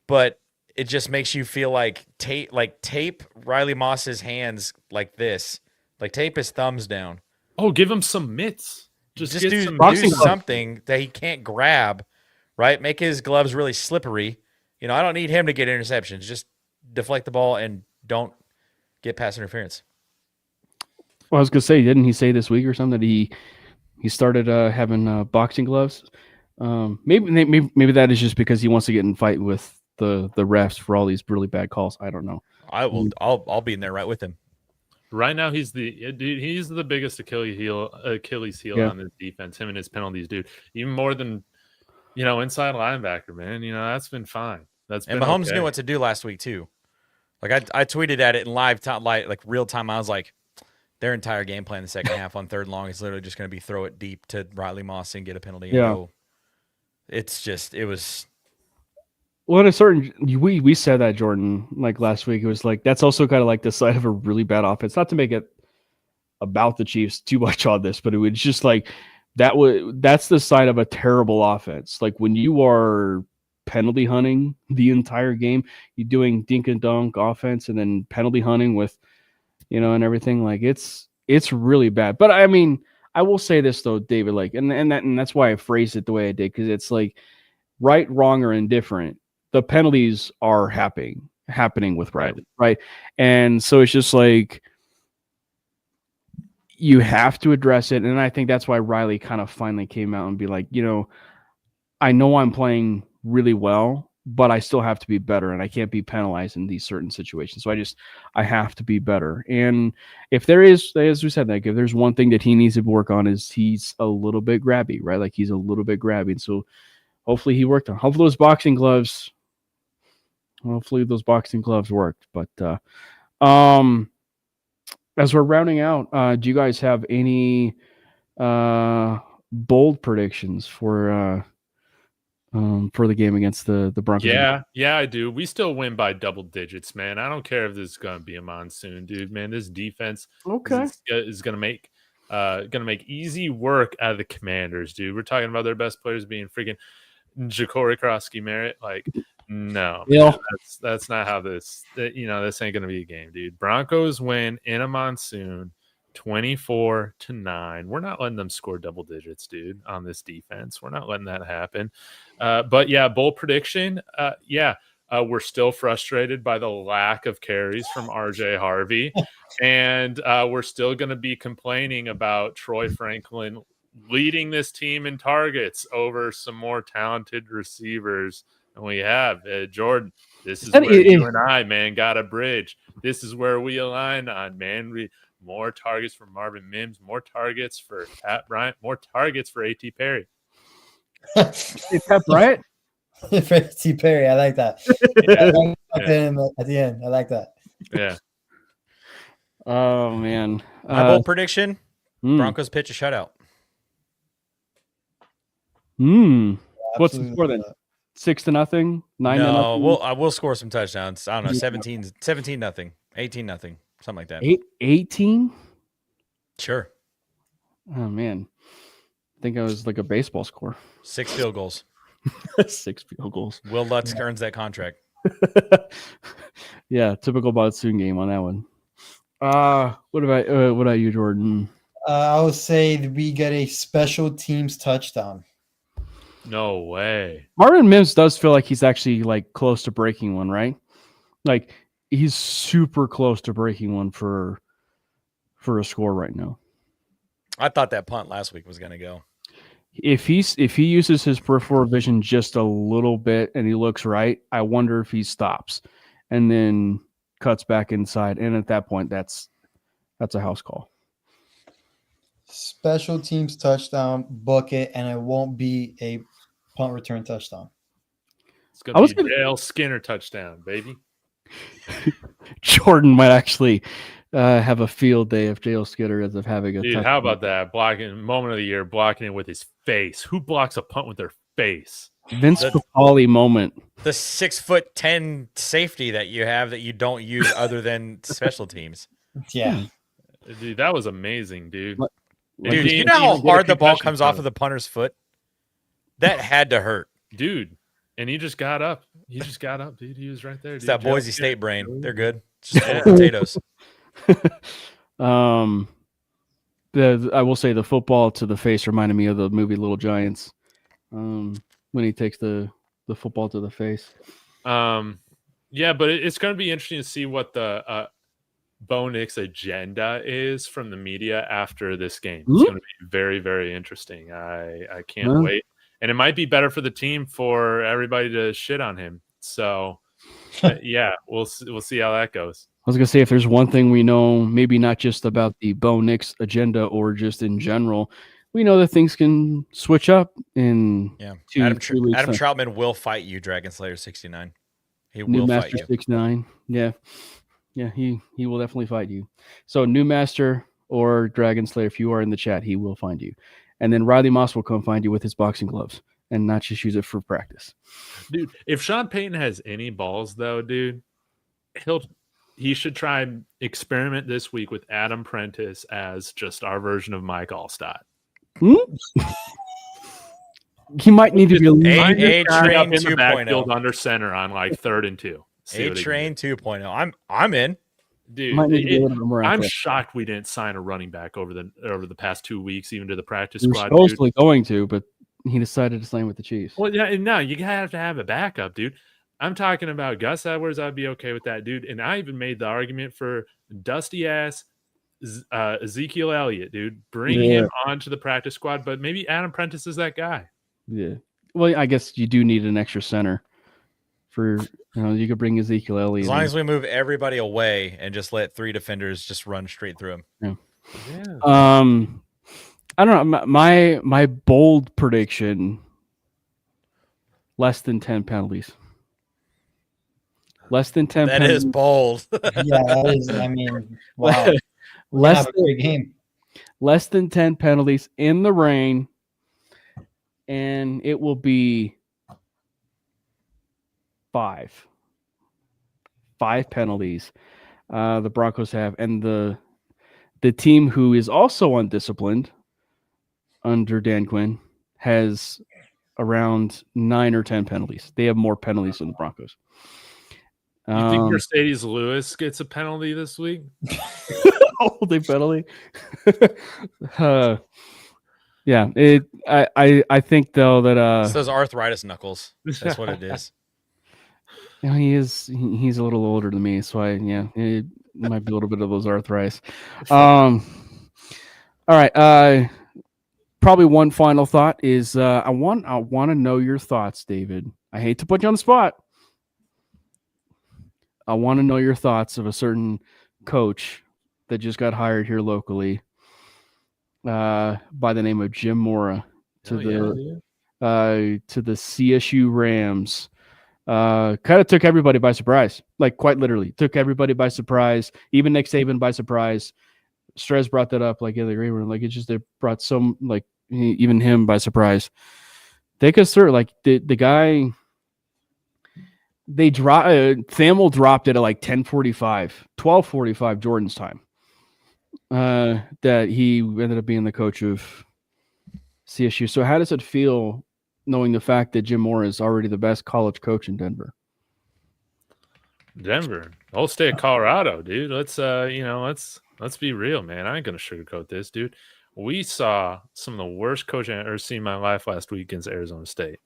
but it just makes you feel like tape Riley Moss's hands like this. Like tape his thumbs down. Oh, give him some mitts. Just do boxing something that he can't grab, right? Make his gloves really slippery. I don't need him to get interceptions. Just deflect the ball and don't get pass interference. Well, I was gonna say, didn't he say this week or something that he started having boxing gloves? Maybe that is just because he wants to get in fight with the refs for all these really bad calls. I don't know. I'll be in there right with him. Right now, he's the biggest Achilles heel on this defense. Him and his penalties, dude. Even more than inside linebacker, man. That's been fine. And Mahomes knew what to do last week too. Like I tweeted at it in live time, like real time. I was like, their entire game plan in the second half on third and long is literally just going to be throw it deep to Riley Moss and get a penalty. And go. It was. Well, at a certain we said that, Jordan, like last week. It was like that's also kind of like the side of a really bad offense. Not to make it about the Chiefs too much on this, but it was just like that's the side of a terrible offense. Like when you are penalty hunting the entire game, you're doing dink and dunk offense and then penalty hunting with and everything. Like it's really bad. But I mean, I will say this though, David, like and that's why I phrased it the way I did, because it's like right, wrong, or indifferent. The penalties are happening with Riley, right? And so it's just like you have to address it. And I think that's why Riley kind of finally came out and be like, I know I'm playing really well, but I still have to be better, and I can't be penalized in these certain situations. So I have to be better. And if there is, as we said, like if there's one thing that he needs to work on is he's a little bit grabby, right? Like he's a little bit grabby. And so hopefully he worked on. Hopefully those boxing gloves worked. But as we're rounding out, do you guys have any bold predictions for the game against the Broncos? Yeah, I do. We still win by double digits, man. I don't care if this is going to be a monsoon, dude. Man, this defense is going to make Gonna make easy work out of the Commanders, dude. We're talking about their best players being freaking Ja'Cory Krosky-Merritt. Like, no, Yeah. man, that's not how this. This ain't gonna be a game, dude. Broncos win in a monsoon, 24-9. We're not letting them score double digits, dude. On this defense, we're not letting that happen. But yeah, bold prediction. We're still frustrated by the lack of carries from RJ Harvey. And we're still going to be complaining about Troy Franklin leading this team in targets over some more talented receivers. And we have Jordan. This is where you and I, man, got a bridge. This is where we align on, man. More targets for Marvin Mims, more targets for Pat Bryant, more targets for A.T. Perry. Pat Bryant? For A.T. Perry, I like that. At the end, I like that. Yeah. Oh man, My bold prediction: Broncos pitch a shutout. What's the score then? 6-0, 9-0. We'll score some touchdowns. I don't know, 17-0, 18-0, something like that. 18. Sure. Oh man, I think I was like a baseball score. 6 field goals. 6 field goals. Will Lutz earns that contract. Yeah, typical monsoon game on that one. What about you, Jordan? I would say that we get a special teams touchdown. No way. Marvin Mims does feel like he's actually like close to breaking one, right? Like he's super close to breaking one for a score right now. I thought that punt last week was going to go. If he uses his peripheral vision just a little bit and he looks right, I wonder if he stops and then cuts back inside. And at that point, that's a house call. Special teams touchdown, bucket, and it won't be a punt return touchdown. It's going to be Dale Skinner touchdown, baby. Jordan might actually have a field day if Dale Skinner ends up having a touchdown. How about that? Moment of the year, blocking it with his face. Who blocks a punt with their face? Vince Papale moment. The 6'10" safety that you have that you don't use other than special teams. Yeah. Dude, that was amazing, dude. Dude, you know how hard the ball comes off of the punter's foot? That had to hurt. Dude, and he just got up. Dude. He was right there. It's that Boise State brain. They're good. It's just full of potatoes. I will say the football to the face reminded me of the movie Little Giants. When he takes the football to the face. Yeah, but it's going to be interesting to see what the Bo Nix agenda is from the media after this game. It's going to be very, very interesting. I can't wait. And it might be better for the team for everybody to shit on him. So, yeah, we'll see how that goes. I was going to say, if there's one thing we know, maybe not just about the Bo Nix agenda or just in general, we know that things can switch up in Adam 2 weeks. Adam Troutman will fight you, Dragon Slayer 69. He New will Master fight you. 69. Yeah, he will definitely fight you. So New Master or Dragon Slayer, if you are in the chat, he will find you. And then Riley Moss will come find you with his boxing gloves and not just use it for practice. Dude, if Sean Payton has any balls, though, dude, he should try and experiment this week with Adam Prentice as just our version of Mike Allstott. He might need to be A-Train up in the 2.0. backfield under center on like 3rd and 2. A-Train 2.0. I'm in. Dude, I'm shocked we didn't sign a running back over the past 2 weeks, even to the practice squad. We're supposedly going to, but he decided to sign with the Chiefs. Well, yeah, and now you have to have a backup, dude. I'm talking about Gus Edwards. I'd be okay with that, dude. And I even made the argument for dusty ass Ezekiel Elliott, dude. Bring him onto the practice squad, but maybe Adam Prentice is that guy. Yeah. Well, I guess you do need an extra center. You could bring Ezekiel Elliott. As long as we move everybody away and just let 3 defenders just run straight through him. Yeah. I don't know. My bold prediction: less than 10 penalties. Less than 10 That penalties. is bold. Yeah, that is. I mean, wow. Less Have a great game. Less than 10 penalties in the rain, and it will be 5 penalties the Broncos have, and the the team who is also undisciplined under Dan Quinn has around 9 or 10 penalties. They have more penalties than the Broncos. You think Mercedes Lewis gets a penalty this week? Holding penalty? Yeah. I think though that It's those arthritis knuckles. That's what it is. you know, he's a little older than me, so it might be a little bit of those arthritis. All right. Probably one final thought is I want to know your thoughts, David. I hate to put you on the spot. I want to know your thoughts of a certain coach that just got hired here locally by the name of Jim Mora to the CSU Rams. Kind of took everybody by surprise, like quite literally took everybody by surprise, even Nick Saban by surprise. Strez brought that up like in the green room, like it brought some like even him by surprise. They could start like the guy. They Thamel dropped it at like 12:45 Jordan's time. That he ended up being the coach of CSU. So how does it feel knowing the fact that Jim Mora is already the best college coach in Denver? Denver, whole state of Colorado, dude. Let's be real, man. I ain't gonna sugarcoat this, dude. We saw some of the worst coaching I've ever seen in my life last week against Arizona State.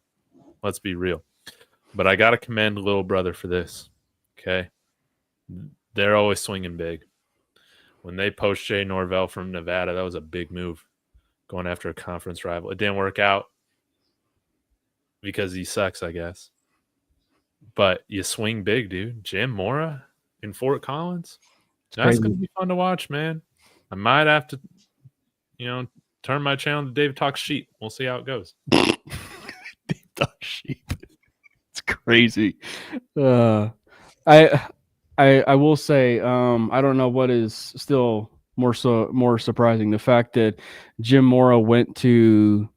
Let's be real. But I got to commend little brother for this, okay? They're always swinging big. When they poached Jay Norvell from Nevada, that was a big move, going after a conference rival. It didn't work out because he sucks, I guess. But you swing big, dude. Jim Mora in Fort Collins. That's going to be fun to watch, man. I might have to, turn my channel to David Talks Sheep. We'll see how it goes. David Talks Sheep. It's crazy. I will say, I don't know what is still more surprising, the fact that Jim Mora went to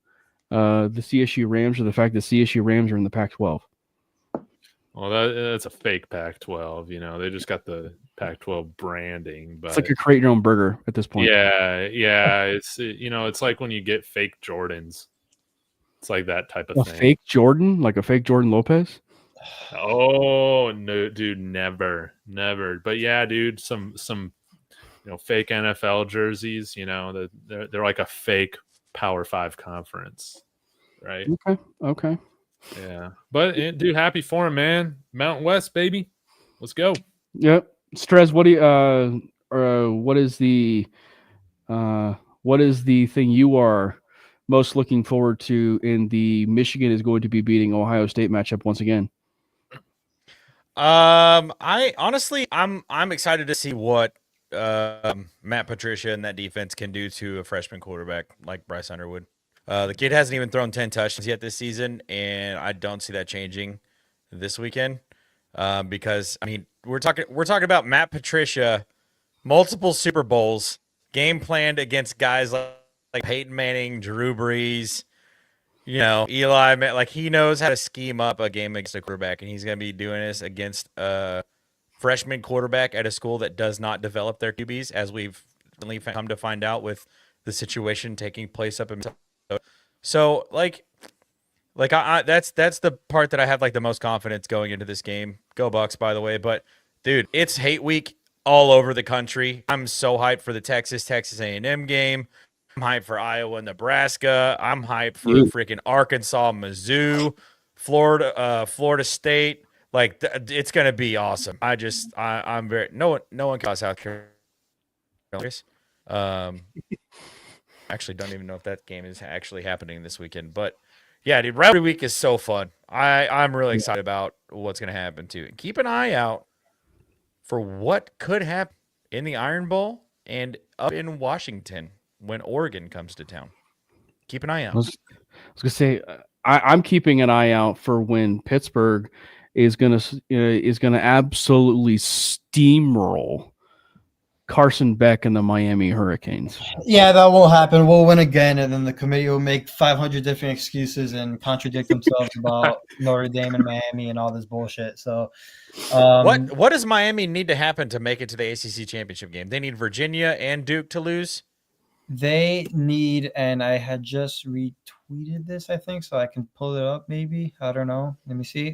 the CSU Rams, or the fact that CSU Rams are in the Pac-12. Well, that's a fake Pac-12. They just got the Pac-12 branding, but it's like you create your own burger at this point. Yeah. It's like when you get fake Jordans. It's like that type of thing. Fake Jordan, like a fake Jordan Lopez. Oh no, dude, never. But yeah, dude, some fake NFL jerseys. They're like a fake Power 5 conference, right? Okay. Yeah, but dude, happy for him, man. Mountain West, baby, let's go. Yep. Strez, what is the thing you are most looking forward to in the Michigan is going to be beating Ohio State matchup once again? I'm excited to see what Matt Patricia and that defense can do to a freshman quarterback like Bryce Underwood. The kid hasn't even thrown 10 touchdowns yet this season, and I don't see that changing this weekend. Because we're talking about Matt Patricia, multiple Super Bowls, game planned against guys like Peyton Manning, Drew Brees, Eli. Like, he knows how to scheme up a game against a quarterback, and he's going to be doing this against a freshman quarterback at a school that does not develop their QBs, as we've come to find out with the situation taking place up in. So that's the part that I have like the most confidence going into this game. Go Bucks, by the way. But dude, it's hate week all over the country. I'm so hyped for the Texas A&M game. I'm hyped for Iowa, Nebraska. I'm hyped for freaking Arkansas, Mizzou, Florida State. Like, it's gonna be awesome. I'm very no one can South Carolina. Actually, don't even know if that game is actually happening this weekend. But yeah, dude, rivalry week is so fun. I'm really excited about what's gonna happen too. And keep an eye out for what could happen in the Iron Bowl and up in Washington when Oregon comes to town. Keep an eye out. I was gonna say I'm keeping an eye out for when Pittsburgh is gonna absolutely steamroll Carson Beck and the Miami Hurricanes. Yeah, that won't happen. We'll win again, and then the committee will make 500 different excuses and contradict themselves about Notre Dame and Miami and all this bullshit. So, What does Miami need to happen to make it to the ACC championship game? They need Virginia and Duke to lose. they need, and I had just retweeted this, I think, so I can pull it up. Maybe, I don't know. Let me see.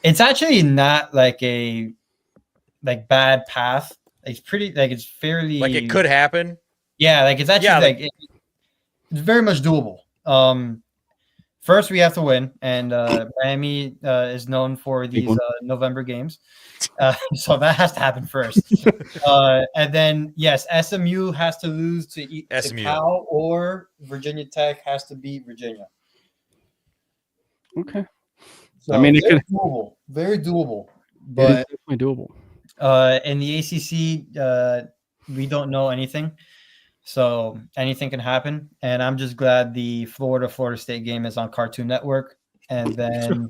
It's actually not like a bad path. It's pretty it's fairly Like it could happen. Yeah, like it's actually it's very much doable. First we have to win, and Miami is known for these November games, so that has to happen first. And then yes, SMU has to lose to SMU. Cal, or Virginia Tech has to beat Virginia. Okay. So I mean, it could doable, very doable, it is but definitely doable. in the ACC, we don't know anything. So anything can happen. And I'm just glad the Florida State game is on Cartoon Network. And then,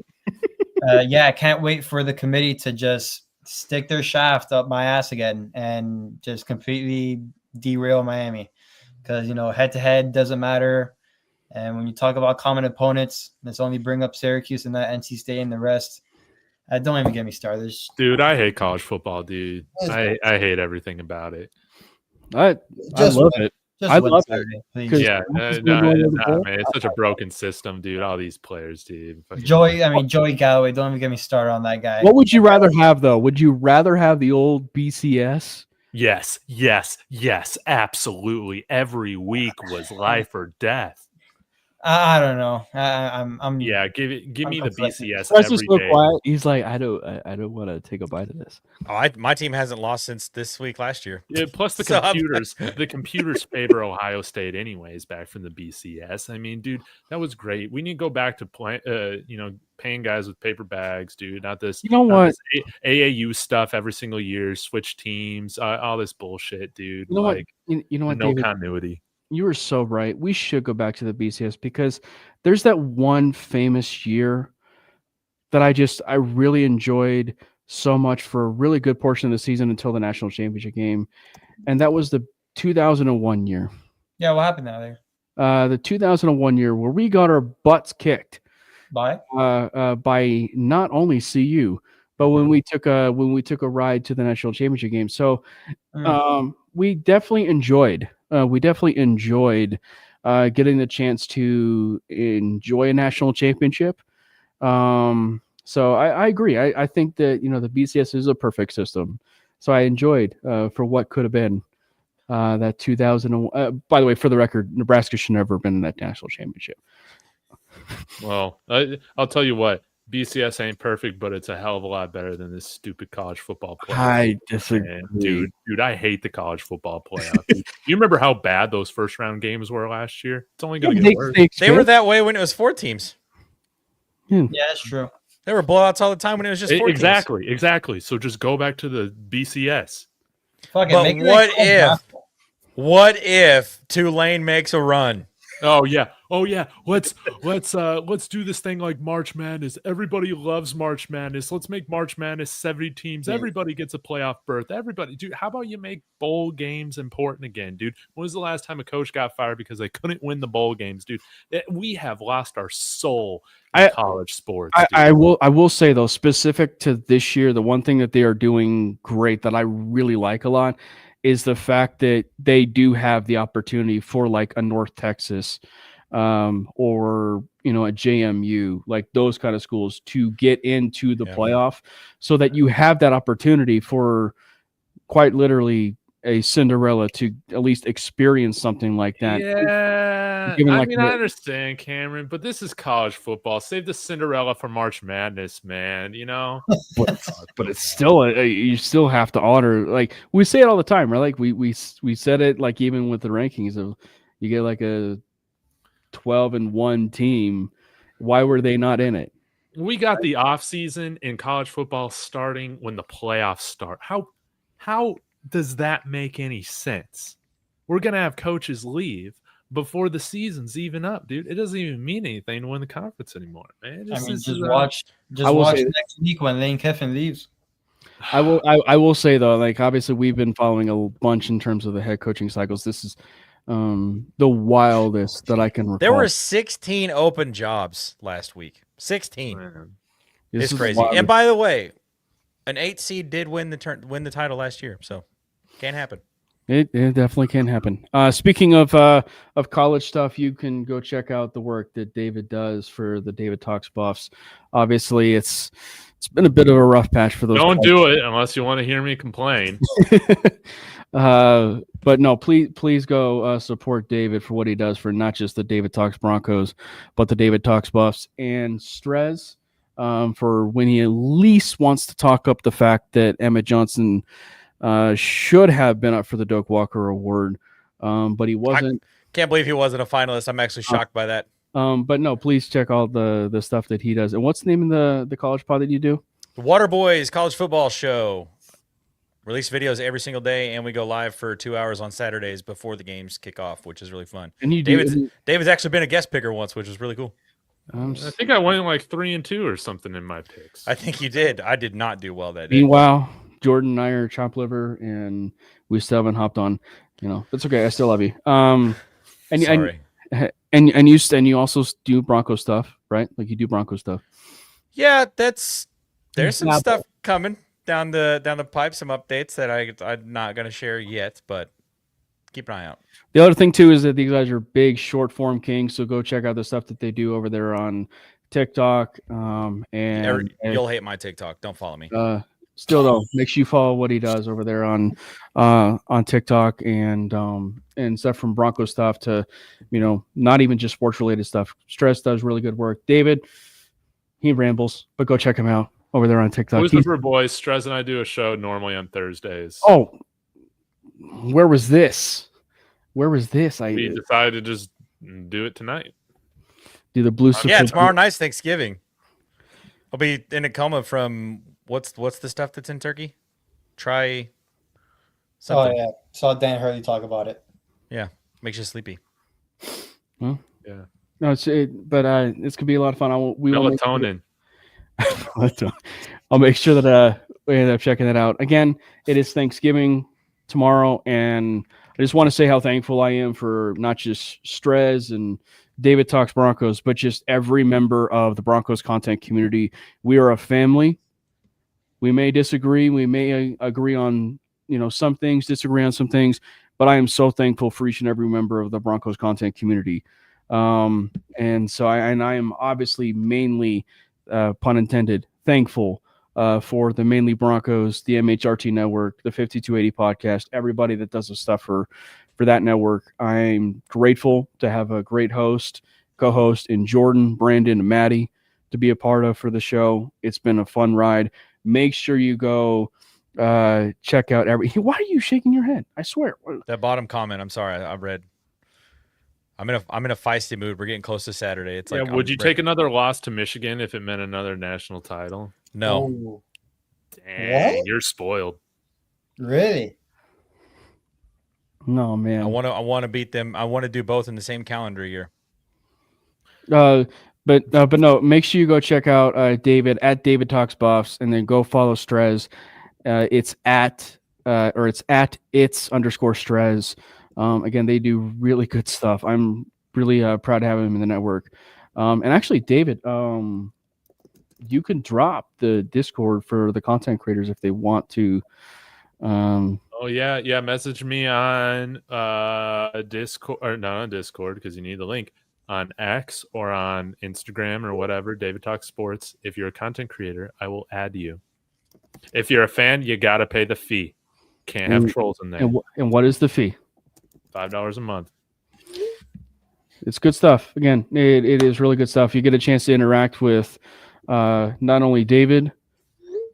I can't wait for the committee to just stick their shaft up my ass again and just completely derail Miami. Because, head to head doesn't matter. And when you talk about common opponents, let's only bring up Syracuse and that NC State and the rest. Don't even get me started. Dude, I hate college football, dude. I hate everything about it. I love it. Just I win love Saturday, please. Cause- Yeah, Just no, win the ball. man, it's such a broken system, dude. All these players, dude. Fucking- Joey Galloway, don't even get me started on that guy. What would you rather have, though? Would you rather have the old BCS? Yes, absolutely. Every week was life or death. I don't know. I'm Yeah, give me the conflicted. BCS Press is every so day. quiet. He's like, I don't want to take a bite of this. Oh, my team hasn't lost since this week last year. Yeah, plus the So I'm- computers favor Ohio State anyways. Back from the BCS. I mean, dude, that was great. We need to go back to paying guys with paper bags, dude. Not this. You know what? This AAU stuff every single year. Switch teams. All this bullshit, dude. You know what? Like You know what, no David? continuity. You were so right. We should go back to the BCS because there's that one famous year that I really enjoyed so much for a really good portion of the season until the national championship game, and that was the 2001 year. Yeah, what happened out there? The 2001 year where we got our butts kicked Bye. by not only CU, but when we took a ride to the national championship game. So we definitely enjoyed getting the chance to enjoy a national championship. So I agree. I think that the BCS is a perfect system. So I enjoyed for what could have been that 2000. By the way, for the record, Nebraska should never have been in that national championship. Well, I'll tell you what. BCS ain't perfect, but it's a hell of a lot better than this stupid college football playoff. I disagree. Man, dude, I hate the college football playoff. Dude. You remember how bad those first round games were last year? It's only going to get worse. They were that way when it was 4 teams. Yeah, that's true. There were blowouts all the time when it was just 4 teams. Exactly. So just go back to the BCS. Fuck it, But make it what like college if? basketball. What if Tulane makes a run? Oh yeah. Let's do this thing like March Madness. Everybody loves March Madness. Let's make March Madness 70 teams. Yeah. Everybody gets a playoff berth. Everybody, dude. How about you make bowl games important again, dude? When was the last time a coach got fired because they couldn't win the bowl games, dude? We have lost our soul in college sports. I will say though, specific to this year, the one thing that they are doing great that I really like a lot is the fact that they do have the opportunity for like a North Texas or a JMU, like those kind of schools, to get into the playoff, so that you have that opportunity for quite literally a Cinderella to at least experience something like that. Yeah, Given, I understand, Cameron, but this is college football. Save the Cinderella for March Madness, man. But it's still you still have to honor. Like we say it all the time, right? Like we said it like even with the rankings of you get like a 12-1 team. Why were they not in it? We got the off season in college football starting when the playoffs start. How does that make any sense? We're gonna have coaches leave before the season's even up, dude. It doesn't even mean anything to win the conference anymore, man. Just watch next week when Lane Kiffin leaves. I will say though, like obviously we've been following a bunch in terms of the head coaching cycles. This is the wildest that I can recall. There were 16 open jobs last week. 16. Man. This It's is the crazy. wildest. And by the way, an 8 seed did win the title last year, so can't happen. It definitely can happen. Speaking of college stuff, you can go check out the work that David does for the David Talks Buffs. Obviously, it's been a bit of a rough patch for those. Don't do it unless you want to hear me complain. But no, please go support David for what he does for not just the David Talks Broncos, but the David Talks Buffs and Strez. For when he at least wants to talk up the fact that Emmett Johnson should have been up for the Doak Walker Award, but he wasn't. Can't believe he wasn't a finalist. I'm actually shocked by that. But no, please check all the stuff that he does. And what's the name of the college pod that you do? The Water Boys College Football Show. Release videos every single day, and we go live for 2 hours on Saturdays before the games kick off, which is really fun. And you David's actually been a guest picker once, which was really cool. I think I went like 3-2 or something in my picks. I think you did. I did not do well that day. Meanwhile, Jordan and I are chop liver, and we still haven't hopped on. It's okay. I still love you. Sorry. And you also do Bronco stuff, right? Like you do Bronco stuff. Yeah, there's some stuff coming down the pipe, some updates that I'm not going to share yet, but keep an eye out. The other thing too is that these guys are big short form kings, so go check out the stuff that they do over there on TikTok. And you'll hate my TikTok. Don't follow me. Still though, make sure you follow what he does over there on TikTok and stuff from Bronco stuff to, not even just sports related stuff. Stress does really good work. David, he rambles, but go check him out over there on TikTok. Lucifer Boys, Strez and I do a show normally on Thursdays. Oh, where was this? We decided to just do it tonight. Do the blue? Yeah, tomorrow night's Thanksgiving. I'll be in a coma from what's the stuff that's in turkey? Try something. Oh yeah, saw Dan Hurley talk about it. Yeah, makes you sleepy. Well, yeah. No, it's gonna be a lot of fun. Melatonin. I'll make sure that we end up checking that out. Again, it is Thanksgiving tomorrow, and I just want to say how thankful I am for not just Strez and David Talks Broncos, but just every member of the Broncos content community. We are a family. We may disagree. We may agree on, some things, disagree on some things, but I am so thankful for each and every member of the Broncos content community. And so I am obviously mainly, pun intended, thankful for the Mainly Broncos, the MHRT network, the 5280 podcast, everybody that does the stuff for that network. I'm grateful to have a great co-host in Jordan, Brandon, and Maddie to be a part of for the show. It's been a fun ride. Make sure you go check out why are you shaking your head? I swear. That bottom comment, I'm sorry, I read. I'm in a feisty mood. We're getting close to Saturday. It's like, would you take another loss to Michigan if it meant another national title? No. Oh, Dang, what? you're spoiled. really? No, man. I want to beat them. I want to do both in the same calendar year. But no, make sure you go check out David at David Talks Buffs, and then go follow Strez. It's at _Strez. Again, they do really good stuff. I'm really proud to have him in the network. And actually, David, you can drop the Discord for the content creators if they want to. Oh yeah. Message me on Discord, or not on Discord because you need the link, on X or on Instagram or whatever. David Talks Sports. If you're a content creator, I will add you. If you're a fan, you gotta pay the fee. Can't have trolls in there. And what is the fee? $5 a month. It's good stuff. Again, it is really good stuff. You get a chance to interact with not only David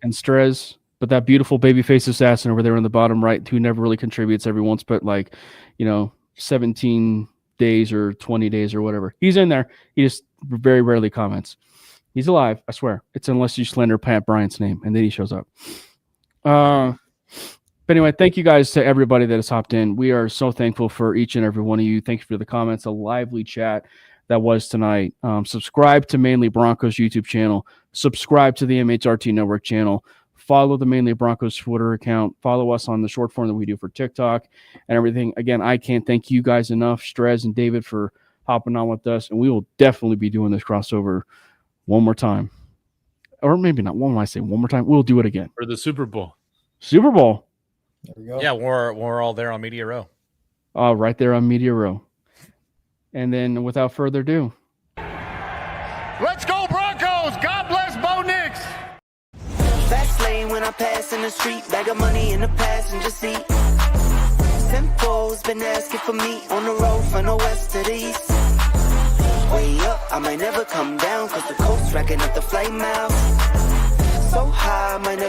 and Strez, but that beautiful babyface assassin over there on the bottom right, who never really contributes every once, but 17 days or 20 days or whatever. He's in there. He just very rarely comments. He's alive, I swear. It's unless you slander Pat Bryant's name, and then he shows up. But anyway, thank you guys to everybody that has hopped in. We are so thankful for each and every one of you. Thank you for the comments, a lively chat that was tonight. Subscribe to Mainly Broncos YouTube channel. Subscribe to the MHRT Network channel. follow the Mainly Broncos Twitter account. Follow us on the short form that we do for TikTok and everything. Again, I can't thank you guys enough, Strez and David, for hopping on with us. And we will definitely be doing this crossover one more time. Or maybe not. What am I saying? One more time? We'll do it again. For the Super Bowl. Super Bowl. There we go. Yeah, we're all there on Media Row. Right there on Media Row. And then without further ado. Let's go Broncos! God bless Bo Nix! Fast lane when I pass in the street, bag of money in the passenger seat. Simcoe's been asking for me on the road from the west to the east. Way up, I might never come down, cause the coast's racking up the flight miles. So high, I might never